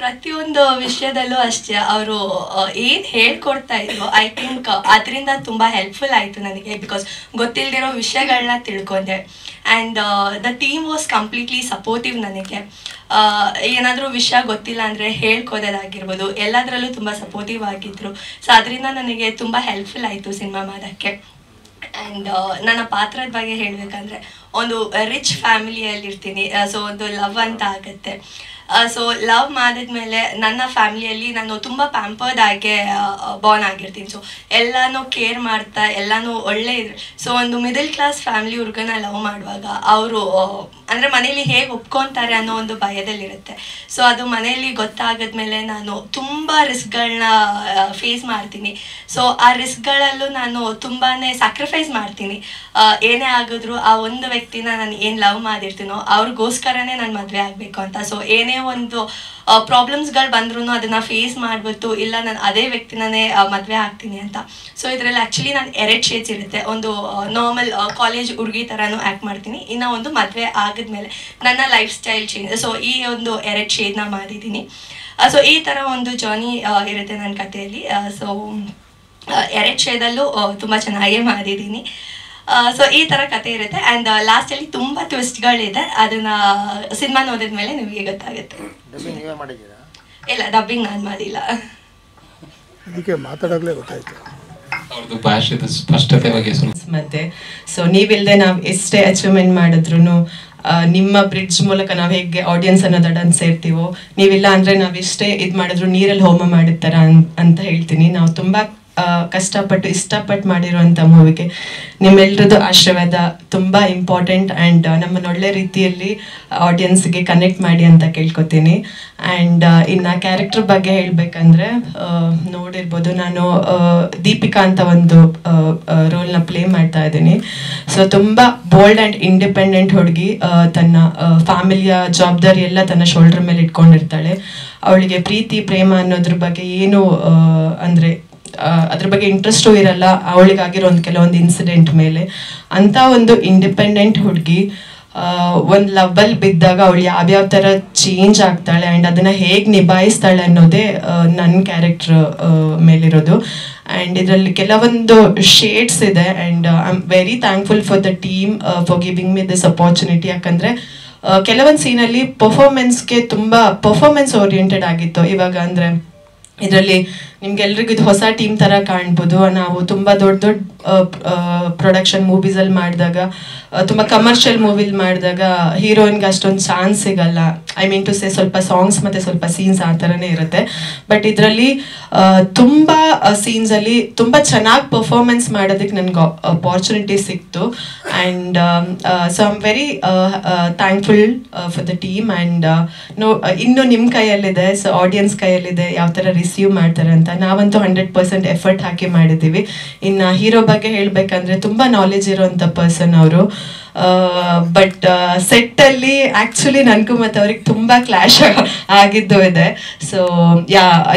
ಪ್ರತಿಯೊಂದು ವಿಷಯದಲ್ಲೂ ಅಷ್ಟೇ ಅವರು ಏನು ಹೇಳ್ಕೊಡ್ತಾ ಇದ್ರು, ಐ ಥಿಂಕ್ ಅದರಿಂದ ತುಂಬ ಹೆಲ್ಪ್ಫುಲ್ ಆಯಿತು ನನಗೆ. ಬಿಕಾಸ್ ಗೊತ್ತಿಲ್ಲದಿರೋ ವಿಷಯಗಳನ್ನ ತಿಳ್ಕೊಂಡೆ. And the team was completely supportive ನನಗೆ. ಏನಾದರೂ ವಿಷಯ ಗೊತ್ತಿಲ್ಲ ಅಂದರೆ ಹೇಳ್ಕೊಡೋದಾಗಿರ್ಬೋದು, ಎಲ್ಲದರಲ್ಲೂ ತುಂಬ ಸಪೋರ್ಟಿವ್ ಆಗಿದ್ದರು. ಸೊ ಅದರಿಂದ ನನಗೆ ತುಂಬ ಹೆಲ್ಪ್ಫುಲ್ ಆಯಿತು ಸಿನಿಮಾ ಮಾಡೋಕ್ಕೆ. ಆ್ಯಂಡ್ ನನ್ನ ಪಾತ್ರದ ಬಗ್ಗೆ ಹೇಳಬೇಕಂದ್ರೆ, ಒಂದು ರಿಚ್ ಫ್ಯಾಮಿಲಿಯಲ್ಲಿರ್ತೀನಿ. ಸೊ ಒಂದು ಲವ್ ಅಂತ ಆಗುತ್ತೆ. ಸೊ ಲವ್ ಮಾಡಿದ್ಮೇಲೆ ನನ್ನ ಫ್ಯಾಮಿಲಿಯಲ್ಲಿ ನಾನು ತುಂಬ ಪ್ಯಾಂಪರ್ಡ್ ಆಗಿ ಬಾರ್ನ್ ಆಗಿರ್ತೀನಿ. ಸೊ ಎಲ್ಲನೂ ಕೇರ್ ಮಾಡ್ತಾ, ಎಲ್ಲನೂ ಒಳ್ಳೆ ಇದ್ರು. ಸೊ ಒಂದು ಮಿಡಲ್ ಕ್ಲಾಸ್ ಫ್ಯಾಮಿಲಿ ಹುಡುಗನ ಲವ್ ಮಾಡುವಾಗ ಅವರು ಅಂದರೆ ಮನೇಲಿ ಹೇಗೆ ಒಪ್ಕೊತಾರೆ ಅನ್ನೋ ಒಂದು ಭಯದಲ್ಲಿರುತ್ತೆ. ಸೊ ಅದು ಮನೆಯಲ್ಲಿ ಗೊತ್ತಾಗದ್ಮೇಲೆ ನಾನು ತುಂಬ ರಿಸ್ಕ್ಗಳನ್ನ ಫೇಸ್ ಮಾಡ್ತೀನಿ. ಸೊ ಆ ರಿಸ್ಕ್ಗಳಲ್ಲೂ ನಾನು ತುಂಬಾ ಸ್ಯಾಕ್ರಿಫೈಸ್ ಮಾಡ್ತೀನಿ. ಏನೇ ಆಗಿದ್ರು ಆ ಒಂದು ವ್ಯಕ್ತಿನ ನಾನು ಏನು ಲವ್ ಮಾಡಿರ್ತೀನೋ ಅವ್ರಿಗೋಸ್ಕರನೇ ನಾನು ಮದುವೆ ಆಗಬೇಕು ಅಂತ. ಸೊ ಏನೇ ಒಂದು ಪ್ರಾಬ್ಲಮ್ಸ್ಗಳು ಬಂದ್ರೂ ಅದನ್ನು ಫೇಸ್ ಮಾಡಿಬಿಟ್ಟು ಇಲ್ಲ ನಾನು ಅದೇ ವ್ಯಕ್ತಿನೇ ಮದುವೆ ಆಗ್ತೀನಿ ಅಂತ. ಸೊ ಇದರಲ್ಲಿ ಆ್ಯಕ್ಚುಲಿ ನಾನು 2 ಶೇಡ್ಸ್ ಇರುತ್ತೆ. ಒಂದು ನಾರ್ಮಲ್ ಕಾಲೇಜ್ ಹುಡುಗಿ ಥರನೂ ಆ್ಯಕ್ಟ್ ಮಾಡ್ತೀನಿ, ಇನ್ನು ಒಂದು ಮದುವೆ ಆಗಿದ್ಮೇಲೆ ನನ್ನ ಲೈಫ್ ಸ್ಟೈಲ್ ಚೇಂಜ್. ಸೊ ಈ ಒಂದು 2 ಶೇಡ್ನ ಮಾಡಿದ್ದೀನಿ. ಸೊ ಈ ಥರ ಒಂದು ಜರ್ನಿ ಇರುತ್ತೆ ನನ್ನ ಕಥೆಯಲ್ಲಿ. ಸೊ 2 ಶೇಡಲ್ಲೂ ತುಂಬ ಚೆನ್ನಾಗೇ ಮಾಡಿದ್ದೀನಿ. ಸೊ ಈ ಥರ ಕತೆ ಇರುತ್ತೆ. ಆ್ಯಂಡ್ ಲಾಸ್ಟಲ್ಲಿ ತುಂಬ ಟ್ವಿಸ್ಟ್ಗಳಿದೆ. ಅದನ್ನು ಸಿನಿಮಾ ನೋಡಿದ್ಮೇಲೆ ನಿಮಗೆ ಗೊತ್ತಾಗುತ್ತೆ. ಇಲ್ಲ, ಡಬ್ಬಿಂಗ್ ನಾನು ಮಾಡಿಲ್ಲ. ಅದಕ್ಕೆ ಮಾತಾಡೋಗ್ಲೇ ಗೊತ್ತಾಯ್ತು ಅವ್ರದ್ದು ಭಾಷೆದ ಸ್ಪಷ್ಟತೆ ಬಗ್ಗೆ ಸ್ವಲ್ಪ. ಮತ್ತೆ ಸೊ ನೀವಿಲ್ಲದೆ ನಾವು ಎಷ್ಟೇ ಅಚೀವ್ಮೆಂಟ್ ಮಾಡಿದ್ರು ನಿಮ್ಮ ಬ್ರಿಡ್ಜ್ ಮೂಲಕ ನಾವು ಹೇಗೆ ಆಡಿಯನ್ಸ್ ಅನ್ನೋದನ್ನು ಸೇರ್ತೀವೋ, ನೀವಿಲ್ಲ ಅಂದರೆ ನಾವು ಎಷ್ಟೇ ಇದು ಮಾಡಿದ್ರು ನೀರಲ್ಲಿ ಹೋಮ ಮಾಡಿರ್ತಾರ ಅಂತ ಹೇಳ್ತೀನಿ. ನಾವು ತುಂಬ ಕಷ್ಟಪಟ್ಟು ಇಷ್ಟಪಟ್ಟು ಮಾಡಿರುವಂಥ ಮೂವಿಗೆ ನಿಮ್ಮೆಲ್ಲರದ್ದು ಆಶೀರ್ವಾದ ತುಂಬ ಇಂಪಾರ್ಟೆಂಟ್. ಆ್ಯಂಡ್ ನಮ್ಮನ್ನು ಒಳ್ಳೆ ರೀತಿಯಲ್ಲಿ ಆಡಿಯನ್ಸ್ಗೆ ಕನೆಕ್ಟ್ ಮಾಡಿ ಅಂತ ಕೇಳ್ಕೊತೀನಿ. ಆ್ಯಂಡ್ ಇನ್ನು ಕ್ಯಾರೆಕ್ಟರ್ ಬಗ್ಗೆ ಹೇಳಬೇಕಂದ್ರೆ, ನೋಡಿರ್ಬೋದು ನಾನು ದೀಪಿಕಾ ಅಂತ ಒಂದು ರೋಲ್ನ ಪ್ಲೇ ಮಾಡ್ತಾ ಇದ್ದೀನಿ. ಸೊ ತುಂಬ ಬೋಲ್ಡ್ ಆ್ಯಂಡ್ ಇಂಡಿಪೆಂಡೆಂಟ್ ಹುಡುಗಿ. ತನ್ನ ಫ್ಯಾಮಿಲಿಯ ಜವಾಬ್ದಾರಿ ಎಲ್ಲ ತನ್ನ ಶೋಲ್ಡರ್ ಮೇಲೆ ಇಟ್ಕೊಂಡಿರ್ತಾಳೆ. ಅವಳಿಗೆ ಪ್ರೀತಿ ಪ್ರೇಮ ಅನ್ನೋದ್ರ ಬಗ್ಗೆ ಏನು ಅಂದರೆ ಅದ್ರ ಬಗ್ಗೆ ಇಂಟ್ರೆಸ್ಟು ಇರಲ್ಲ. ಅವಳಿಗಾಗಿರೋ ಕೆಲವೊಂದು ಇನ್ಸಿಡೆಂಟ್ ಮೇಲೆ ಅಂತ ಒಂದು ಇಂಡಿಪೆಂಡೆಂಟ್ ಹುಡುಗಿ ಒಂದು ಲವ್ವಲ್ಲಿ ಬಿದ್ದಾಗ ಅವಳು ಯಾವ್ಯಾವ ಥರ ಚೇಂಜ್ ಆಗ್ತಾಳೆ ಆ್ಯಂಡ್ ಅದನ್ನು ಹೇಗೆ ನಿಭಾಯಿಸ್ತಾಳೆ ಅನ್ನೋದೇ ನನ್ನ ಕ್ಯಾರೆಕ್ಟರ್ ಮೇಲಿರೋದು. ಆ್ಯಂಡ್ ಇದರಲ್ಲಿ ಕೆಲವೊಂದು ಶೇಡ್ಸ್ ಇದೆ. And I am very thankful for the team for giving me this opportunity. ಯಾಕಂದರೆ ಕೆಲವೊಂದು ಸೀನಲ್ಲಿ ಪರ್ಫಾರ್ಮೆನ್ಸ್ಗೆ ತುಂಬ ಪರ್ಫಾರ್ಮೆನ್ಸ್ ಓರಿಯೆಂಟೆಡ್ ಆಗಿತ್ತು. ಇವಾಗ ಅಂದರೆ ಇದರಲ್ಲಿ ನಿಮ್ಗೆಲ್ರಿಗೂ ಇದು ಹೊಸ ಟೀಮ್ ಥರ ಕಾಣ್ಬೋದು. ನಾವು ತುಂಬ ದೊಡ್ಡ ಪ್ರೊಡಕ್ಷನ್ ಮೂವೀಸಲ್ಲಿ ಮಾಡಿದಾಗ, ತುಂಬ ಕಮರ್ಷಿಯಲ್ ಮೂವಿಲಿ ಮಾಡಿದಾಗ ಹೀರೋಯಿನ್ಗೆ ಅಷ್ಟೊಂದು ಚಾನ್ಸ್ ಸಿಗಲ್ಲ. ಐ ಮೀನ್ ಟು ಸೇ ಸ್ವಲ್ಪ ಸಾಂಗ್ಸ್ ಮತ್ತು ಸ್ವಲ್ಪ ಸೀನ್ಸ್ ಆ ಥರನೇ ಇರುತ್ತೆ. ಬಟ್ ಇದರಲ್ಲಿ ತುಂಬ ಸೀನ್ಸಲ್ಲಿ ತುಂಬ ಚೆನ್ನಾಗಿ ಪರ್ಫಾರ್ಮೆನ್ಸ್ ಮಾಡೋದಕ್ಕೆ ನನಗೆ ಅಪಾರ್ಚುನಿಟಿ ಸಿಕ್ತು. And so I am very thankful for the team. And ಇನ್ನು ನಿಮ್ಮ ಕೈಯಲ್ಲಿದೆ, ಸೊ ಆಡಿಯನ್ಸ್ ಕೈಯಲ್ಲಿದೆ ಯಾವ ಥರ ರಿಸೀವ್ ಮಾಡ್ತಾರೆ ಅಂತ. ನಾವಂತೂ 100% ಎಫರ್ಟ್ ಹಾಕಿ ಮಾಡಿದ್ದೀವಿ. ಇನ್ನು ಹೀರೋ ಬಗ್ಗೆ ಹೇಳಬೇಕಂದ್ರೆ ತುಂಬ ನಾಲೆಜ್ ಇರೋವಂಥ ಪರ್ಸನ್ ಅವರು. ಬಟ್ ಸೆಟ್ಟಲ್ಲಿ ಆ್ಯಕ್ಚುಲಿ ನನಗೂ ಮತ್ತು ಅವ್ರಿಗೆ ತುಂಬ ಕ್ಲಾಶ್ ಆಗಿದ್ದು ಇದೆ. ಸೊ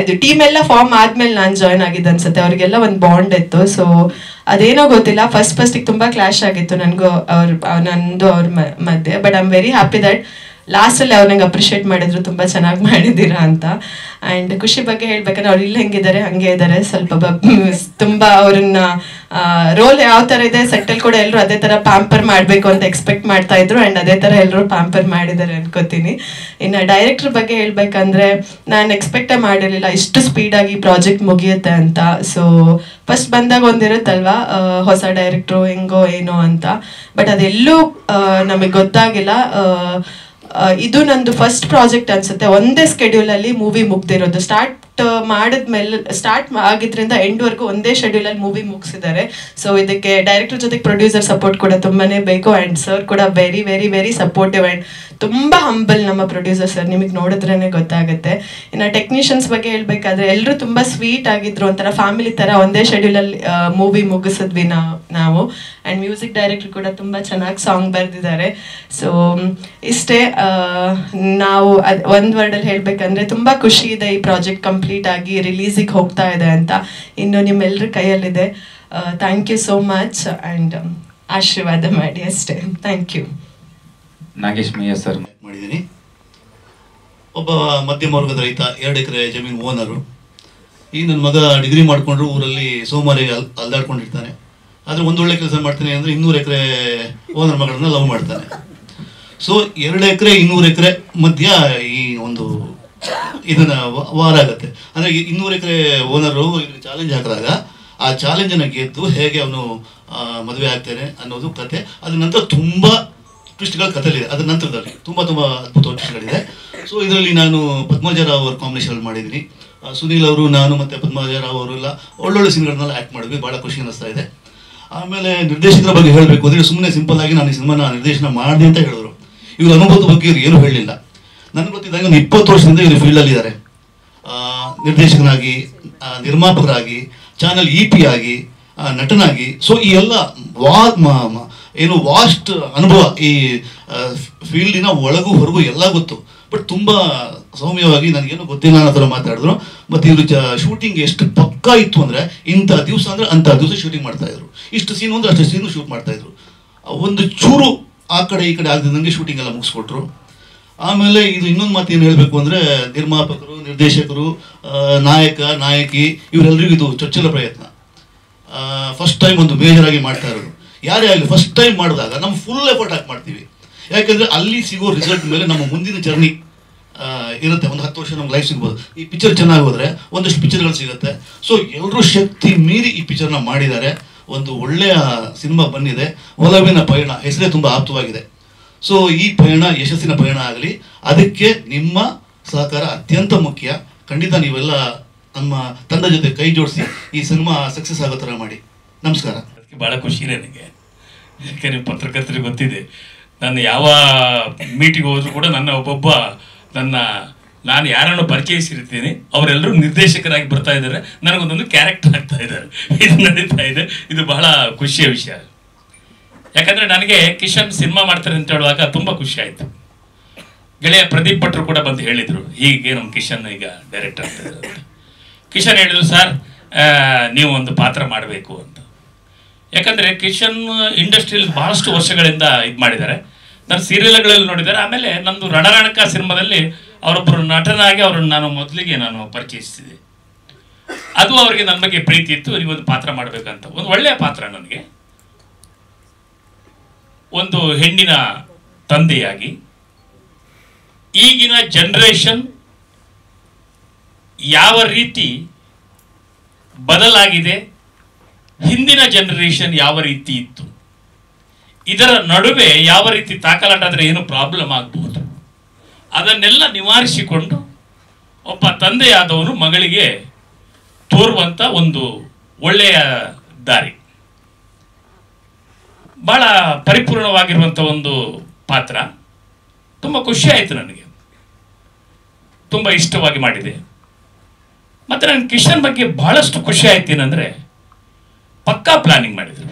ಇದು ಟೀಮ್ ಎಲ್ಲ ಫಾರ್ಮ್ ಆದಮೇಲೆ ನಾನು ಜಾಯ್ನ್ ಆಗಿದ್ದೆ ಅನ್ಸುತ್ತೆ. ಅವರಿಗೆಲ್ಲ ಒಂದು ಬಾಂಡ್ ಇತ್ತು. ಸೊ ಅದೇನೋ ಗೊತ್ತಿಲ್ಲ, ಫಸ್ಟಿಗೆ ತುಂಬ ಕ್ಲಾಶ್ ಆಗಿತ್ತು ನನಗೂ ನಂದು ಅವ್ರ ಮಧ್ಯೆ. But I am very happy that ಲಾಸ್ಟಲ್ಲಿ ಅವ್ರು ನಂಗೆ ಅಪ್ರಿಷಿಯೇಟ್ ಮಾಡಿದ್ರು, ತುಂಬ ಚೆನ್ನಾಗಿ ಮಾಡಿದ್ದೀರಾ ಅಂತ. ಆ್ಯಂಡ್ ಖುಷಿ ಬಗ್ಗೆ ಹೇಳ್ಬೇಕಂದ್ರೆ ಅವ್ರು ಇಲ್ಲಿ ಹೆಂಗಿದ್ದಾರೆ ಹಂಗೆ ಇದ್ದಾರೆ. ಸ್ವಲ್ಪ ತುಂಬ ಅವ್ರನ್ನ ರೋಲ್ ಯಾವ ಥರ ಇದೆ ಸೆಟ್ಟಲ್ಲಿ ಕೂಡ ಎಲ್ಲರೂ ಅದೇ ಥರ ಪ್ಯಾಂಪರ್ ಮಾಡಬೇಕು ಅಂತ ಎಕ್ಸ್ಪೆಕ್ಟ್ ಮಾಡ್ತಾ ಇದ್ರು. ಆ್ಯಂಡ್ ಅದೇ ಥರ ಎಲ್ಲರೂ ಪ್ಯಾಂಪರ್ ಮಾಡಿದ್ದಾರೆ ಅನ್ಕೋತೀನಿ. ಇನ್ನು ಡೈರೆಕ್ಟರ್ ಬಗ್ಗೆ ಹೇಳ್ಬೇಕಂದ್ರೆ ನಾನು ಎಕ್ಸ್ಪೆಕ್ಟೇ ಮಾಡಿರಲಿಲ್ಲ ಇಷ್ಟು ಸ್ಪೀಡಾಗಿ ಪ್ರಾಜೆಕ್ಟ್ ಮುಗಿಯುತ್ತೆ ಅಂತ. ಸೊ ಫಸ್ಟ್ ಬಂದಾಗ ಒಂದಿರುತ್ತಲ್ವಾ ಹೊಸ ಡೈರೆಕ್ಟ್ರು ಹೆಂಗೋ ಏನೋ ಅಂತ. ಬಟ್ ಅದೆಲ್ಲೂ ನಮಗೆ ಗೊತ್ತಾಗಿಲ್ಲ. ಇದು ನಂದು ಫಸ್ಟ್ ಪ್ರಾಜೆಕ್ಟ್ ಅನ್ಸುತ್ತೆ. ಒಂದೇ ಸ್ಕೆಡ್ಯೂಲಲ್ಲಿ ಮೂವಿ ಮುಗ್ದಿರೋದು. ಸ್ಟಾರ್ಟ್ ಆಗಿದ್ರಿಂದ ಎಂಡ್ವರೆಗೂ ಒಂದೇ ಶೆಡ್ಯೂಲಲ್ಲಿ ಮೂವಿ ಮುಗಿಸಿದ್ದಾರೆ. ಸೊ ಇದಕ್ಕೆ ಡೈರೆಕ್ಟರ್ ಜೊತೆಗೆ ಪ್ರೊಡ್ಯೂಸರ್ ಸಪೋರ್ಟ್ ಕೂಡ ತುಂಬಾನೇ ಬೇಕು. ಆ್ಯಂಡ್ ಸರ್ ಕೂಡ very very very supportive and ತುಂಬ ಹಂಬಲ್ ನಮ್ಮ ಪ್ರೊಡ್ಯೂಸರ್ ಸರ್, ನಿಮಗೆ ನೋಡಿದ್ರೇ ಗೊತ್ತಾಗುತ್ತೆ. ಇನ್ನು ಟೆಕ್ನಿಷಿಯನ್ಸ್ ಬಗ್ಗೆ ಹೇಳ್ಬೇಕಾದ್ರೆ ಎಲ್ಲರೂ ತುಂಬ ಸ್ವೀಟ್ ಆಗಿದ್ರು, ಒಂಥರ ಫ್ಯಾಮಿಲಿ ಥರ ಒಂದೇ ಶೆಡ್ಯೂಲಲ್ಲಿ ಮೂವಿ ಮುಗಿಸಿದ್ವಿ ನಾವು. ಆ್ಯಂಡ್ ಮ್ಯೂಸಿಕ್ ಡೈರೆಕ್ಟರ್ ಕೂಡ ತುಂಬ ಚೆನ್ನಾಗಿ ಸಾಂಗ್ ಬರೆದಿದ್ದಾರೆ. ಸೊ ಇಷ್ಟೇ. ನಾವು ಒಂದು ವರ್ಡಲ್ಲಿ ಹೇಳಬೇಕಂದ್ರೆ ತುಂಬ ಖುಷಿ ಇದೆ ಈ ಪ್ರಾಜೆಕ್ಟ್ ಕಂಪ್ಲೀಟ್ ಆಗಿ ರಿಲೀಸಿಗೆ ಹೋಗ್ತಾ ಇದೆ ಅಂತ. ಇನ್ನು ನಿಮ್ಮೆಲ್ಲರ ಕೈಯಲ್ಲಿದೆ. Thank you so much. And ಆಶೀರ್ವಾದ ಮಾಡಿ ಅಷ್ಟೇ. Thank you. Nagesh Mayya sir ಮಾಡಿದ್ದೀನಿ. ಒಬ್ಬ ಮಧ್ಯಮ ವರ್ಗದ ರೈತ, 2 ಎಕರೆ ಜಮೀನು ಓನರು. ಈಗ ನನ್ನ ಮಗ ಡಿಗ್ರಿ ಮಾಡಿಕೊಂಡ್ರು ಊರಲ್ಲಿ ಸೋಮಾರಿ ಅಲ್ದಾಡ್ಕೊಂಡಿರ್ತಾನೆ. ಆದರೆ ಒಂದೊಳ್ಳೆ ಕೆಲಸ ಮಾಡ್ತಾನೆ ಅಂದರೆ 200 ಎಕರೆ ಓನರ್ ಮಗಳನ್ನ ಲವ್ ಮಾಡ್ತಾನೆ. ಸೊ 2 ಎಕರೆ 200 ಎಕರೆ ಮಧ್ಯ ಈ ಒಂದು ಇದನ್ನ ವಾರ ಆಗುತ್ತೆ. ಅಂದರೆ 200 ಎಕರೆ ಓನರು ಚಾಲೆಂಜ್ ಹಾಕಿದಾಗ ಆ ಚಾಲೆಂಜನ್ನು ಗೆದ್ದು ಹೇಗೆ ಅವನು ಮದುವೆ ಆಗ್ತಾನೆ ಅನ್ನೋದು ಕತೆ. ಅದ್ರ ನಂತರ ತುಂಬ ಟ್ವಿಸ್ಟ್ಗಳ ಕಥೆಲಿದೆ. ಅದ್ರ ನಂತರದಲ್ಲಿ ತುಂಬ ಅದ್ಭುತ ಟ್ವಿಸ್ಟ್ಗಳಿದೆ. ಸೊ ಇದರಲ್ಲಿ ನಾನು ಪದ್ಮಜರಾವ್ ಅವ್ರ ಕಾಂಬಿನೇಷನ್ ಮಾಡಿದ್ದೀನಿ. ಸುನೀಲ್ ಅವರು, ನಾನು ಮತ್ತು ಪದ್ಮಜರಾವ್ ಅವರೆಲ್ಲ ಒಳ್ಳೊಳ್ಳೆ ಸೀನ್ಗಳನ್ನೆಲ್ಲ ಆ್ಯಕ್ಟ್ ಮಾಡಿದ್ವಿ. ಭಾಳ ಖುಷಿ ಅನ್ನಿಸ್ತಾ ಇದೆ. ಆಮೇಲೆ ನಿರ್ದೇಶಕರ ಬಗ್ಗೆ ಹೇಳಬೇಕು ಅಂದರೆ ಸುಮ್ಮನೆ ಸಿಂಪಲ್ ಆಗಿ ನಾನು ಈ ಸಿನಿಮಾನ ನಿರ್ದೇಶನ ಮಾಡಿದೆ ಅಂತ ಹೇಳಿದ್ರು. ಇವ್ರ ಅನುಭವದ ಬಗ್ಗೆ ಇವ್ರು ಏನೂ ಹೇಳಲಿಲ್ಲ. ನನಗೆ ಗೊತ್ತಿದ್ದಾಗ ಒಂದು 20 ವರ್ಷದಿಂದ ಇವರು ಫೀಲ್ಡಲ್ಲಿದ್ದಾರೆ. ನಿರ್ದೇಶಕನಾಗಿ, ನಿರ್ಮಾಪಕರಾಗಿ, ಚಾನಲ್ EP ಆಗಿ, ನಟನಾಗಿ. ಸೊ ಈ ಎಲ್ಲ ಏನು ವಾಸ್ಟ್ ಅನುಭವ ಈ ಫೀಲ್ಡಿನ ಒಳಗೂ ಹೊರಗೂ ಎಲ್ಲ ಗೊತ್ತು. ಬಟ್ ತುಂಬ ಸೌಮ್ಯವಾಗಿ ನನಗೇನು ಗೊತ್ತಿಲ್ಲ ಅನ್ನೋ ಥರ ಮಾತಾಡಿದ್ರು. ಮತ್ತು ಇವರು ಶೂಟಿಂಗ್ ಎಷ್ಟು ಪಕ್ಕಾ ಇತ್ತು ಅಂದರೆ ಇಂಥ ದಿವಸ ಅಂದರೆ ಅಂಥ ದಿವಸ ಶೂಟಿಂಗ್ ಮಾಡ್ತಾಯಿದ್ರು. ಇಷ್ಟು ಸೀನು ಅಂದರೆ ಅಷ್ಟು ಸೀನು ಶೂಟ್ ಮಾಡ್ತಾಯಿದ್ರು. ಒಂದು ಚೂರು ಆ ಕಡೆ ಈ ಕಡೆ ಆಗದಂಗೆ ಶೂಟಿಂಗ್ ಎಲ್ಲ ಮುಗಿಸ್ಕೊಟ್ರು. ಆಮೇಲೆ ಇದು ಇನ್ನೊಂದು ಮಾತು ಏನು ಹೇಳಬೇಕು ಅಂದರೆ ನಿರ್ಮಾಪಕರು, ನಿರ್ದೇಶಕರು, ನಾಯಕ, ನಾಯಕಿ ಇವರೆಲ್ಲರಿಗೂ ಇದು ಚೊಚ್ಚಲ ಪ್ರಯತ್ನ. ಫಸ್ಟ್ ಟೈಮ್ ಒಂದು ಮೇಜರ್ ಆಗಿ ಮಾಡ್ತಾ ಇರೋದು. ಯಾರೇ ಆಗಲಿ ಫಸ್ಟ್ ಟೈಮ್ ಮಾಡಿದಾಗ ನಮ್ಮ ಫುಲ್ ಎಫರ್ಟ್ ಹಾಕಿ ಮಾಡ್ತೀವಿ. ಯಾಕೆಂದರೆ ಅಲ್ಲಿ ಸಿಗೋ ರಿಸಲ್ಟ್ ಮೇಲೆ ನಮ್ಮ ಮುಂದಿನ ಜರ್ನಿ ಇರುತ್ತೆ. ಒಂದು 10 ವರ್ಷ ನಮ್ಗೆ ಲೈಫ್ ಸಿಗ್ಬೋದು. ಈ ಪಿಕ್ಚರ್ ಚೆನ್ನಾಗಿ ಹೋದರೆ ಒಂದಷ್ಟು ಪಿಕ್ಚರ್ಗಳು ಸಿಗುತ್ತೆ. ಸೊ ಎಲ್ಲರೂ ಶಕ್ತಿ ಮೀರಿ ಈ ಪಿಕ್ಚರ್ನ ಮಾಡಿದ್ದಾರೆ. ಒಂದು ಒಳ್ಳೆಯ ಸಿನಿಮಾ ಬಂದಿದೆ. ಒಲವಿನ ಪಯಣ ಹೆಸರೇ ತುಂಬ ಆಪ್ತವಾಗಿದೆ. ಸೊ ಈ ಪಯಣ ಯಶಸ್ಸಿನ ಪಯಣ ಆಗಲಿ, ಅದಕ್ಕೆ ನಿಮ್ಮ ಸಹಕಾರ ಅತ್ಯಂತ ಮುಖ್ಯ. ಖಂಡಿತ ನೀವೆಲ್ಲ ನಮ್ಮ ತಂಡ ಜೊತೆ ಕೈ ಜೋಡಿಸಿ ಈ ಸಿನಿಮಾ ಸಕ್ಸಸ್ ಆಗೋ ಥರ ಮಾಡಿ. ನಮಸ್ಕಾರ. ಅದಕ್ಕೆ ಭಾಳ ಖುಷಿ ನನಗೆ. ಯಾಕೆ ನಿಮ್ಮ ಪತ್ರಕರ್ತರಿಗೆ ಗೊತ್ತಿದೆ, ನಾನು ಯಾವ ಮೀಟಿಂಗ್ ಹೋದ್ರು ಕೂಡ ನಾನು ಯಾರನ್ನು ಪರಿಚಯಿಸಿರ್ತೀನಿ ಅವರೆಲ್ಲರೂ ನಿರ್ದೇಶಕರಾಗಿ ಬರ್ತಾ ಇದ್ದಾರೆ. ನನಗೊಂದೊಂದು ಕ್ಯಾರೆಕ್ಟರ್ ಆಗ್ತಾ ಇದ್ದಾರೆ. ಇದು ನಡೀತಾ ಇದೆ. ಇದು ಬಹಳ ಖುಷಿಯ ವಿಷಯ. ಯಾಕಂದರೆ ನನಗೆ ಕಿಶನ್ ಸಿನಿಮಾ ಮಾಡ್ತಾರೆ ಅಂತ ಹೇಳುವಾಗ ತುಂಬ ಖುಷಿ ಆಯಿತು. ಗೆಳೆಯ ಪ್ರದೀಪ್ ಭಟ್ರು ಕೂಡ ಬಂದು ಹೇಳಿದರು, ಹೀಗೆ ನಮ್ಮ ಕಿಶನ್ ಈಗ ಡೈರೆಕ್ಟರ್ ಅಂತ ಇದ್ದಾರೆ. ಕಿಶನ್ ಹೇಳಿದ್ರು, ಸರ್ ನೀವು ಒಂದು ಪಾತ್ರ ಮಾಡಬೇಕು ಅಂತ. ಯಾಕಂದರೆ ಕಿಶನ್ ಇಂಡಸ್ಟ್ರಿಯಲ್ಲಿ ಭಾಳಷ್ಟು ವರ್ಷಗಳಿಂದ ಇದು ಮಾಡಿದ್ದಾರೆ. ನಾನು ಸೀರಿಯಲ್ಗಳಲ್ಲಿ ನೋಡಿದ್ದಾರೆ. ಆಮೇಲೆ ನಂದು ರಣರಣಕ ಸಿನಿಮಾದಲ್ಲಿ ಅವರೊಬ್ಬರು ನಟನಾಗಿ ಅವ್ರನ್ನ ನಾನು ಪರಿಚಯಿಸಿದೆ. ಅದು ಅವರಿಗೆ ನನ್ನ ಬಗ್ಗೆ ಪ್ರೀತಿ ಇತ್ತು. ನೀವೊಂದು ಪಾತ್ರ ಮಾಡಬೇಕಂತ. ಒಂದು ಒಳ್ಳೆಯ ಪಾತ್ರ ನನಗೆ. ಒಂದು ಹೆಣ್ಣಿನ ತಂದೆಯಾಗಿ ಈಗಿನ ಜನರೇಷನ್ ಯಾವ ರೀತಿ ಬದಲಾಗಿದೆ, ಹಿಂದಿನ ಜನರೇಷನ್ ಯಾವ ರೀತಿ ಇತ್ತು, ಇದರ ನಡುವೆ ಯಾವ ರೀತಿ ತಾಕಲಾಟ ಆದರೆ ಏನು ಪ್ರಾಬ್ಲಮ್ ಆಗ್ಬೋದು, ಅದನ್ನೆಲ್ಲ ನಿವಾರಿಸಿಕೊಂಡು ಒಬ್ಬ ತಂದೆಯಾದವನು ಮಗಳಿಗೆ ತೋರುವಂಥ ಒಂದು ಒಳ್ಳೆಯ ದಾರಿ. ಬಹಳ ಪರಿಪೂರ್ಣವಾಗಿರುವಂಥ ಒಂದು ಪಾತ್ರ. ತುಂಬ ಖುಷಿ ಆಯಿತು ನನಗೆ, ತುಂಬ ಇಷ್ಟವಾಗಿ ಮಾಡಿದೆ. ಮತ್ತು ನನಗೆ ಕಿಶನ್ ಬಗ್ಗೆ ಬಹಳಷ್ಟು ಖುಷಿ ಆಯ್ತು ಏನಂದರೆ ಪಕ್ಕಾ ಪ್ಲಾನಿಂಗ್ ಮಾಡಿದರು.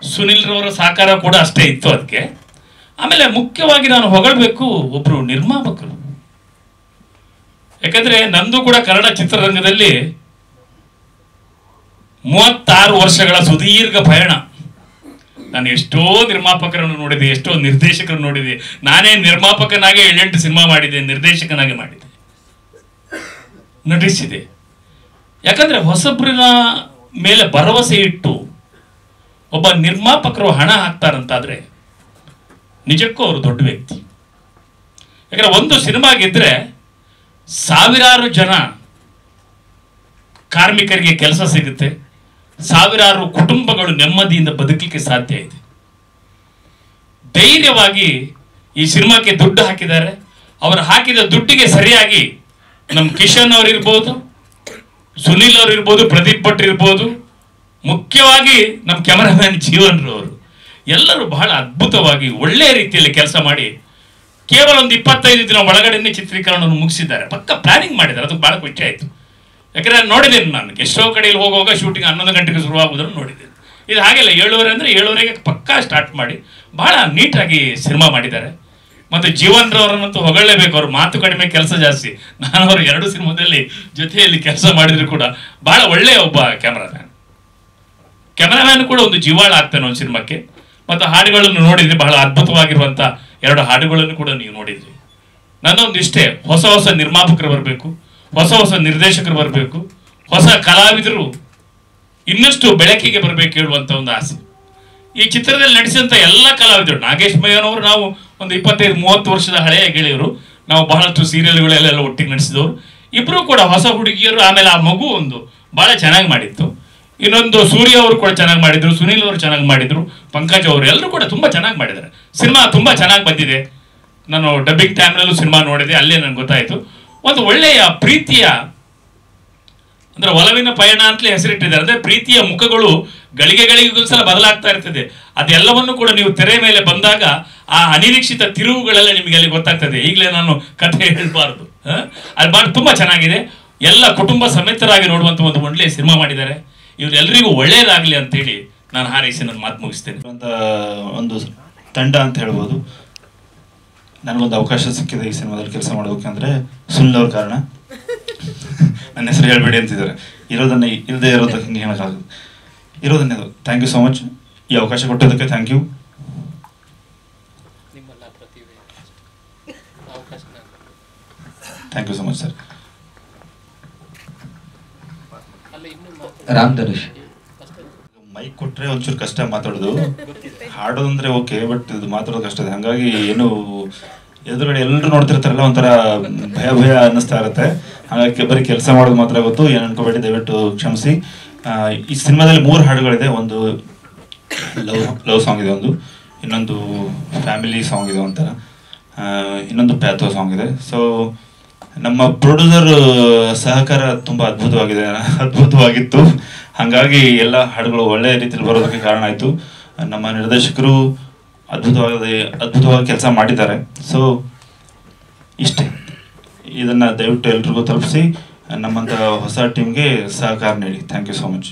ಸುನಿಲ್ ರವರ ಸಹಕಾರ ಕೂಡ ಅಷ್ಟೇ ಇತ್ತು ಅದಕ್ಕೆ. ಆಮೇಲೆ ಮುಖ್ಯವಾಗಿ ನಾನು ಹೊಗಳಬೇಕು ಒಬ್ಬರು ನಿರ್ಮಾಪಕರು. ಯಾಕಂದರೆ ನಂದು ಕೂಡ ಕನ್ನಡ ಚಿತ್ರರಂಗದಲ್ಲಿ 36 ವರ್ಷಗಳ ಸುದೀರ್ಘ ಪಯಣ. ನಾನು ಎಷ್ಟೋ ನಿರ್ಮಾಪಕರನ್ನು ನೋಡಿದೆ, ಎಷ್ಟೋ ನಿರ್ದೇಶಕರನ್ನು ನೋಡಿದೆ. ನಾನೇ ನಿರ್ಮಾಪಕನಾಗಿ 7-8 ಸಿನಿಮಾ ಮಾಡಿದೆ, ನಿರ್ದೇಶಕನಾಗಿ ಮಾಡಿದೆ, ನಟಿಸಿದೆ. ಯಾಕಂದರೆ ಹೊಸಬ್ರನ್ನ ಮೇಲೆ ಭರವಸೆ ಇಟ್ಟು ಒಬ್ಬ ನಿರ್ಮಾಪಕರು ಹಣ ಹಾಕ್ತಾರಂತಾದರೆ ನಿಜಕ್ಕೂ ಅವರು ದೊಡ್ಡ ವ್ಯಕ್ತಿ. ಯಾಕಂದರೆ ಒಂದು ಸಿನಿಮಾ ಗೆದ್ದರೆ ಸಾವಿರಾರು ಜನ ಕಾರ್ಮಿಕರಿಗೆ ಕೆಲಸ ಸಿಗುತ್ತೆ, ಸಾವಿರಾರು ಕುಟುಂಬಗಳು ನೆಮ್ಮದಿಯಿಂದ ಬದುಕಲಿಕ್ಕೆ ಸಾಧ್ಯ ಇದೆ. ಧೈರ್ಯವಾಗಿ ಈ ಸಿನಿಮಾಕ್ಕೆ ದುಡ್ಡು ಹಾಕಿದ್ದಾರೆ. ಅವರು ಹಾಕಿದ ದುಡ್ಡಿಗೆ ಸರಿಯಾಗಿ ನಮ್ಮ ಕಿಶನ್ ಅವರು ಇರ್ಬೋದು, ಸುನಿಲ್ ಅವರು ಇರ್ಬೋದು, ಪ್ರದೀಪ್ ಭಟ್ ಇರ್ಬೋದು, ಮುಖ್ಯವಾಗಿ ನಮ್ಮ ಕ್ಯಾಮರಾಮ್ಯಾನ್ ಜೀವನ್ ಅವರು ಎಲ್ಲರೂ ಬಹಳ ಅದ್ಭುತವಾಗಿ ಒಳ್ಳೆಯ ರೀತಿಯಲ್ಲಿ ಕೆಲಸ ಮಾಡಿ ಕೇವಲ ಒಂದು 25 ದಿನ ಒಳಗಡೆನೆ ಚಿತ್ರೀಕರಣವನ್ನು ಮುಗಿಸಿದ್ದಾರೆ. ಪಕ್ಕ ಪ್ಲಾನಿಂಗ್ ಮಾಡಿದ್ದಾರೆ. ಅದು ಬಹಳ ಖುಷಿ ಆಯಿತು. ಯಾಕಂದರೆ ನೋಡಿದ್ದೇನೆ ನಾನು ಎಷ್ಟೋ ಕಡೆಯಲ್ಲಿ ಹೋಗುವಾಗ ಶೂಟಿಂಗ್ 11 ಗಂಟೆಗೆ ಶುರುವಾಗುವುದನ್ನು ನೋಡಿದ್ದೇನೆ. ಇದು ಹಾಗೆಲ್ಲ 7:30 ಅಂದರೆ 7:30ಗೆ ಪಕ್ಕಾ ಸ್ಟಾರ್ಟ್ ಮಾಡಿ ಬಹಳ ನೀಟಾಗಿ ಸಿನಿಮಾ ಮಾಡಿದ್ದಾರೆ. ಮತ್ತು ಜೀವನ್ ರವರನ್ನಂತೂ ಹೊಗಳಲೇಬೇಕು. ಅವ್ರ ಮಾತು ಕಡಿಮೆ, ಕೆಲಸ ಜಾಸ್ತಿ. ನಾನು ಅವರು 2 ಸಿನಿಮಾದಲ್ಲಿ ಜೊತೆಯಲ್ಲಿ ಕೆಲಸ ಮಾಡಿದ್ರು ಕೂಡ ಬಹಳ ಒಳ್ಳೆಯ ಒಬ್ಬ ಕ್ಯಾಮರಾಮ್ಯಾನ್ ಕೂಡ ಒಂದು ಜೀವಾಳ ಆಗ್ತಾನೆ ಒಂದು ಸಿನಿಮಾಕ್ಕೆ. ಮತ್ತು ಹಾಡುಗಳನ್ನು ನೋಡಿದ್ರಿ, ಬಹಳ ಅದ್ಭುತವಾಗಿರುವಂಥ 2 ಹಾಡುಗಳನ್ನು ಕೂಡ ನೀವು ನೋಡಿದ್ರಿ. ನನ್ನೊಂದು ಇಷ್ಟೇ, ಹೊಸ ಹೊಸ ನಿರ್ಮಾಪಕರು ಬರಬೇಕು, ಹೊಸ ಹೊಸ ನಿರ್ದೇಶಕರು ಬರಬೇಕು, ಹೊಸ ಕಲಾವಿದರು ಇನ್ನಷ್ಟು ಬೆಳಕಿಗೆ ಬರಬೇಕು ಹೇಳುವಂಥ ಒಂದು ಆಸೆ. ಈ ಚಿತ್ರದಲ್ಲಿ ನಡೆಸಿದಂಥ ಎಲ್ಲ ಕಲಾವಿದರು, ನಾಗೇಶ್ ಮಯ್ಯನವರು ನಾವು ಒಂದು 25-30 ವರ್ಷದ ಹಳೆಯ ಗೆಳೆಯರು. ನಾವು ಬಹಳಷ್ಟು ಸೀರಿಯಲ್ಗಳೆಲ್ಲ ಒಟ್ಟಿಗೆ ನಡೆಸಿದವರು. ಇಬ್ಬರು ಕೂಡ ಹೊಸ ಹುಡುಗಿಯರು. ಆಮೇಲೆ ಆ ಮಗು ಒಂದು ಭಾಳ ಚೆನ್ನಾಗಿ ಮಾಡಿತ್ತು. ಇನ್ನೊಂದು ಸೂರ್ಯ ಅವರು ಕೂಡ ಚೆನ್ನಾಗಿ ಮಾಡಿದ್ರು, ಸುನೀಲ್ ಅವರು ಚೆನ್ನಾಗಿ ಮಾಡಿದ್ರು, ಪಂಕಜ್ ಅವರು ಎಲ್ಲರೂ ಕೂಡ ತುಂಬ ಚೆನ್ನಾಗಿ ಮಾಡಿದ್ದಾರೆ. ಸಿನಿಮಾ ತುಂಬ ಚೆನ್ನಾಗಿ ಬಂದಿದೆ. ನಾನು ಡಬ್ಬಿಂಗ್ ಟೈಮ್ನಲ್ಲೂ ಸಿನಿಮಾ ನೋಡಿದೆ, ಅಲ್ಲೇ ನನಗೆ ಗೊತ್ತಾಯಿತು. ಒಂದು ಒಳ್ಳೆಯ ಪ್ರೀತಿಯ ಅಂದರೆ ಒಲವಿನ ಪಯಣ ಅಂತಲೇ ಹೆಸರಿಟ್ಟಿದ್ದಾರೆ. ಅಂದರೆ ಪ್ರೀತಿಯ ಮುಖಗಳು ಗಳಿಗೆಗಳಿಗೊಂದ್ಸಲ ಬದಲಾಗ್ತಾ ಇರ್ತದೆ. ಅದೆಲ್ಲವನ್ನು ಕೂಡ ನೀವು ತೆರೆ ಮೇಲೆ ಬಂದಾಗ ಆ ಅನಿರೀಕ್ಷಿತ ತಿರುವುಗಳೆಲ್ಲ ನಿಮಗೆ ಅಲ್ಲಿ ಗೊತ್ತಾಗ್ತದೆ. ಈಗಲೇ ನಾನು ಕಥೆ ಹೇಳಬಾರ್ದು, ಅದು ಭಾಳ ತುಂಬ ಚೆನ್ನಾಗಿದೆ. ಎಲ್ಲ ಕುಟುಂಬ ಸಮೇತರಾಗಿ ನೋಡುವಂಥ ಒಂದು ಒಳ್ಳೆಯ ಸಿನಿಮಾ ಮಾಡಿದ್ದಾರೆ. ಇವರೆಲ್ಲರಿಗೂ ಒಳ್ಳೆಯದಾಗಲಿ ಅಂತೇಳಿ ನಾನು ಹಾರೈಸಿ ನನ್ನ ಮಾತು ಮುಗಿಸ್ತೇನೆ. ಒಂದು ತಂಡ ಅಂತ ಹೇಳ್ಬೋದು. ನನಗೊಂದು ಅವಕಾಶ ಸಿಕ್ಕಿದೆ ಈ ಸಿನಿಮಾದಲ್ಲಿ ಕೆಲಸ ಮಾಡೋದಕ್ಕಂದ್ರೆ ಸುನಿಲ್ ಅವ್ರ ಕಾರಣ. ನನ್ನ ಹೆಸರು ಹೇಳ್ಬೇಡಿ ಅಂತಿದ್ದಾರೆ. ಇರೋದನ್ನ ಇಲ್ಲದೆ ಇರೋದು ಹಿಂಗೆ ಹೇಳೋಕ್ಕಾಗದು. ಇರೋದನ್ನೇ ಅದು. Thank you so much. ಈ ಅವಕಾಶ ಕೊಟ್ಟೋದಕ್ಕೆ thank you. Thank you so much sir. Ram Dhanush. Mic ಕೊಟ್ಟರೆ ಒಂಚೂರು ಕಷ್ಟ ಮಾತಾಡೋದು. ಹಾಡೋದಂದ್ರೆ ಓಕೆ, ಬಟ್ ಇದು ಮಾತಾಡೋದು ಕಷ್ಟ ಇದೆ. ಹಾಗಾಗಿ ಏನು ಎದುರುಗಡೆ ಎಲ್ಲರೂ ನೋಡ್ತಿರ್ತಾರಲ್ಲ, ಒಂಥರ ಭಯ ಅನ್ನಿಸ್ತಾ ಇರುತ್ತೆ. ಹಾಗಾಗಿ ಬರೀ ಕೆಲಸ ಮಾಡೋದು ಮಾತ್ರ ಗೊತ್ತು. ಏನು ಅನ್ಕೋಬೇಡಿ, ದಯವಿಟ್ಟು ಕ್ಷಮಿಸಿ. ಈ ಸಿನಿಮಾದಲ್ಲಿ 3 ಹಾಡುಗಳಿದೆ. ಒಂದು ಲವ್ ಸಾಂಗ್ ಇದೆ, ಇನ್ನೊಂದು ಫ್ಯಾಮಿಲಿ ಸಾಂಗ್ ಇದೆ, ಒಂಥರ ಇನ್ನೊಂದು ಪ್ಯಾಥೋ ಸಾಂಗ್ ಇದೆ. ಸೊ ನಮ್ಮ ಪ್ರೊಡ್ಯೂಸರ್ ಸಹಕಾರ ತುಂಬ ಅದ್ಭುತವಾಗಿತ್ತು. ಹಾಗಾಗಿ ಎಲ್ಲ ಹಾಡುಗಳು ಒಳ್ಳೆಯ ರೀತಿಯಲ್ಲಿ ಬರೋದಕ್ಕೆ ಕಾರಣ ಆಯಿತು. ನಮ್ಮ ನಿರ್ದೇಶಕರು ಅದ್ಭುತವಾಗಿ ಕೆಲಸ ಮಾಡಿದ್ದಾರೆ. ಸೊ ಇಷ್ಟೇ. ಇದನ್ನು ದಯವಿಟ್ಟು ಎಲ್ರಿಗೂ ತಲುಪಿಸಿ ನಮ್ಮಂಥ ಹೊಸ ಟೀಮ್ಗೆ ಸಹಕಾರ ನೀಡಿ. Thank you so much.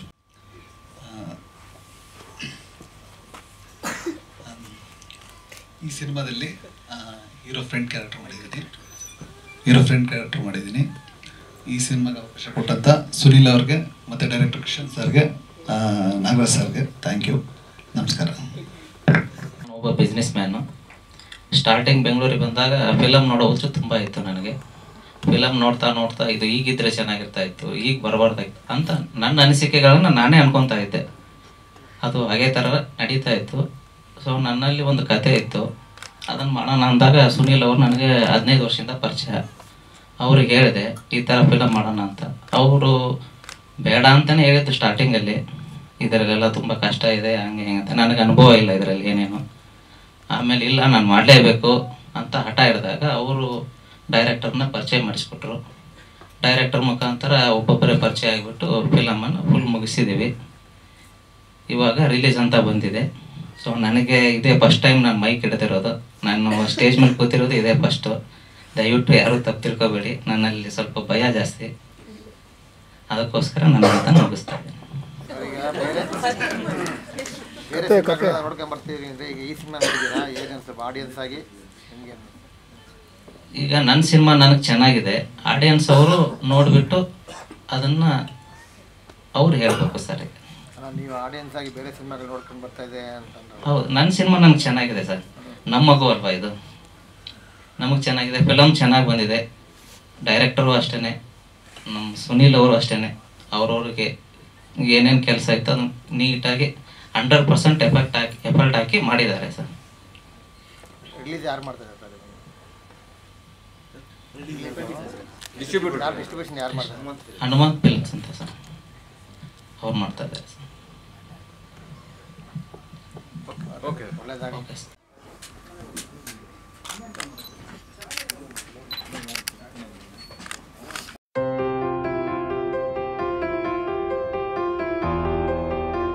ಈ ಸಿನಿಮಾದಲ್ಲಿ ಹೀರೋ ಫ್ರೆಂಡ್ ಕ್ಯಾರೆಕ್ಟರ್ ಮಾಡಿದ್ದೀನಿ. ಈ ಸಿನಿಮಾಗೆ ಅವಕಾಶ ಕೊಟ್ಟಂಥ ಸುನೀಲ್ ಅವ್ರಿಗೆ ಮತ್ತು ಡೈರೆಕ್ಟರ್ ಕಿಶನ್ ಸರ್ಗೆ, ನಾಗರಾಜ್ ಸರ್ಗೆ ಥ್ಯಾಂಕ್ ಯು. ನಮಸ್ಕಾರ. ನಾನು ಒಬ್ಬ ಬಿಸ್ನೆಸ್ ಮ್ಯಾನು. ಸ್ಟಾರ್ಟಿಂಗ್ ಬೆಂಗಳೂರಿಗೆ ಬಂದಾಗ ಫಿಲಮ್ ನೋಡೋ ಹುಚ್ಚು ತುಂಬ ಇತ್ತು ನನಗೆ. ಫಿಲಮ್ ನೋಡ್ತಾ ಇದು ಈಗಿದ್ರೆ ಚೆನ್ನಾಗಿರ್ತಾ ಇತ್ತು, ಈಗ ಬರಬಾರ್ದಾಗಿತ್ತು ಅಂತ ನನ್ನ ಅನಿಸಿಕೆಗಳನ್ನ ನಾನೇ ಅನ್ಕೊತಾ ಇದ್ದೆ. ಅದು ಹಾಗೆ ಥರ ನಡೀತಾ ಇತ್ತು. ಸೊ ನನ್ನಲ್ಲಿ ಒಂದು ಕತೆ ಇತ್ತು, ಅದನ್ನು ಮಾಡೋಣ ಅಂದಾಗ ಸುನೀಲ್ ಅವರು ನನಗೆ 15 ವರ್ಷದಿಂದ ಪರಿಚಯ. ಅವ್ರಿಗೆ ಹೇಳಿದೆ ಈ ಥರ ಫಿಲಮ್ ಮಾಡೋಣ ಅಂತ. ಅವರು ಬೇಡ ಅಂತಲೇ ಹೇಳಿದ್ದು ಸ್ಟಾರ್ಟಿಂಗಲ್ಲಿ, ಇದರಲ್ಲೆಲ್ಲ ತುಂಬ ಕಷ್ಟ ಇದೆ ಹಂಗೆ ಹಿಂಗೆ ಅಂತ. ನನಗೆ ಅನುಭವ ಇಲ್ಲ ಇದರಲ್ಲಿ ಏನೇನು. ಆಮೇಲೆ ಇಲ್ಲ ನಾನು ಮಾಡಲೇಬೇಕು ಅಂತ ಹಠ ಹಿಡಿದಾಗ ಅವರು ಡೈರೆಕ್ಟರ್ನ ಪರಿಚಯ ಮಾಡಿಸ್ಬಿಟ್ರು. ಡೈರೆಕ್ಟರ್ ಮುಖಾಂತರ ಒಬ್ಬೊಬ್ಬರೇ ಪರಿಚಯ ಆಗಿಬಿಟ್ಟು ಫಿಲಮನ್ನು ಫುಲ್ ಮುಗಿಸಿದ್ದೀವಿ. ಇವಾಗ ರಿಲೀಸ್ ಅಂತ ಬಂದಿದೆ. ಸೊ ನನಗೆ ಇದೇ ಫಸ್ಟ್ ಟೈಮ್ ನಾನು ಮೈಕ್ ಹಿಡಿದಿರೋದು, ನಾನು ಸ್ಟೇಜ್ ಮೇಲೆ ಕೂತಿರೋದು ಇದೇ ಫಸ್ಟು. ದಯವಿಟ್ಟು ಯಾರೂ ತಪ್ಪು ತಿಳ್ಕೊಬೇಡಿ, ನನ್ನಲ್ಲಿ ಸ್ವಲ್ಪ ಭಯ ಜಾಸ್ತಿ, ಅದಕ್ಕೋಸ್ಕರ ನಾನು ಅಂತ ಮುಗಿಸ್ತಾ ಇದ್ದೀನಿ. ಈಗ ನನ್ನ ಸಿನಿಮಾ ನನಗೆ ಚೆನ್ನಾಗಿದೆ, ಆಡಿಯನ್ಸ್ ಅವರು ನೋಡಿಬಿಟ್ಟು ಅದನ್ನು ಅವ್ರು ಹೇಳಬೇಕು ಸರ್. ಹೌದು, ನನ್ನ ಸಿನಿಮಾ ನನಗೆ ಚೆನ್ನಾಗಿದೆ ಸರ್. ನಮ್ಮ ಮಗು ಅಲ್ವಾ ಇದು, ನಮಗೆ ಚೆನ್ನಾಗಿದೆ, ಫಿಲಮ್ ಚೆನ್ನಾಗಿ ಬಂದಿದೆ. ಡೈರೆಕ್ಟರು ಅಷ್ಟೇ, ನಮ್ಮ ಸುನೀಲ್ ಅವರು ಅಷ್ಟೇ, ಅವ್ರವ್ರಿಗೆ ಏನೇನು ಕೆಲಸ ಇತ್ತು ಅದನ್ನು ನೀಟಾಗಿ 100% ಎಫರ್ಟ್ ಹಾಕಿ ಮಾಡಿದ್ದಾರೆ ಸರ್. ರಿಲೀಸ್ ಯಾರು ಮಾಡ್ತಾರೆ ಸರ್? ಡಿಸ್ಟ್ರಿಬ್ಯೂಷನ್ ಯಾರು ಮಾಡ್ತಾರೆ? ಹನುಮಂತ್ ಫಿಲ್ಮ್ಸ್ ಅಂತ ಸರ್, ಅವ್ರು ಮಾಡ್ತಾ ಇದ್ದಾರೆ ಸರ್. ಓಕೆ, ಒಳ್ಳೆಯದಾಗಲಿ.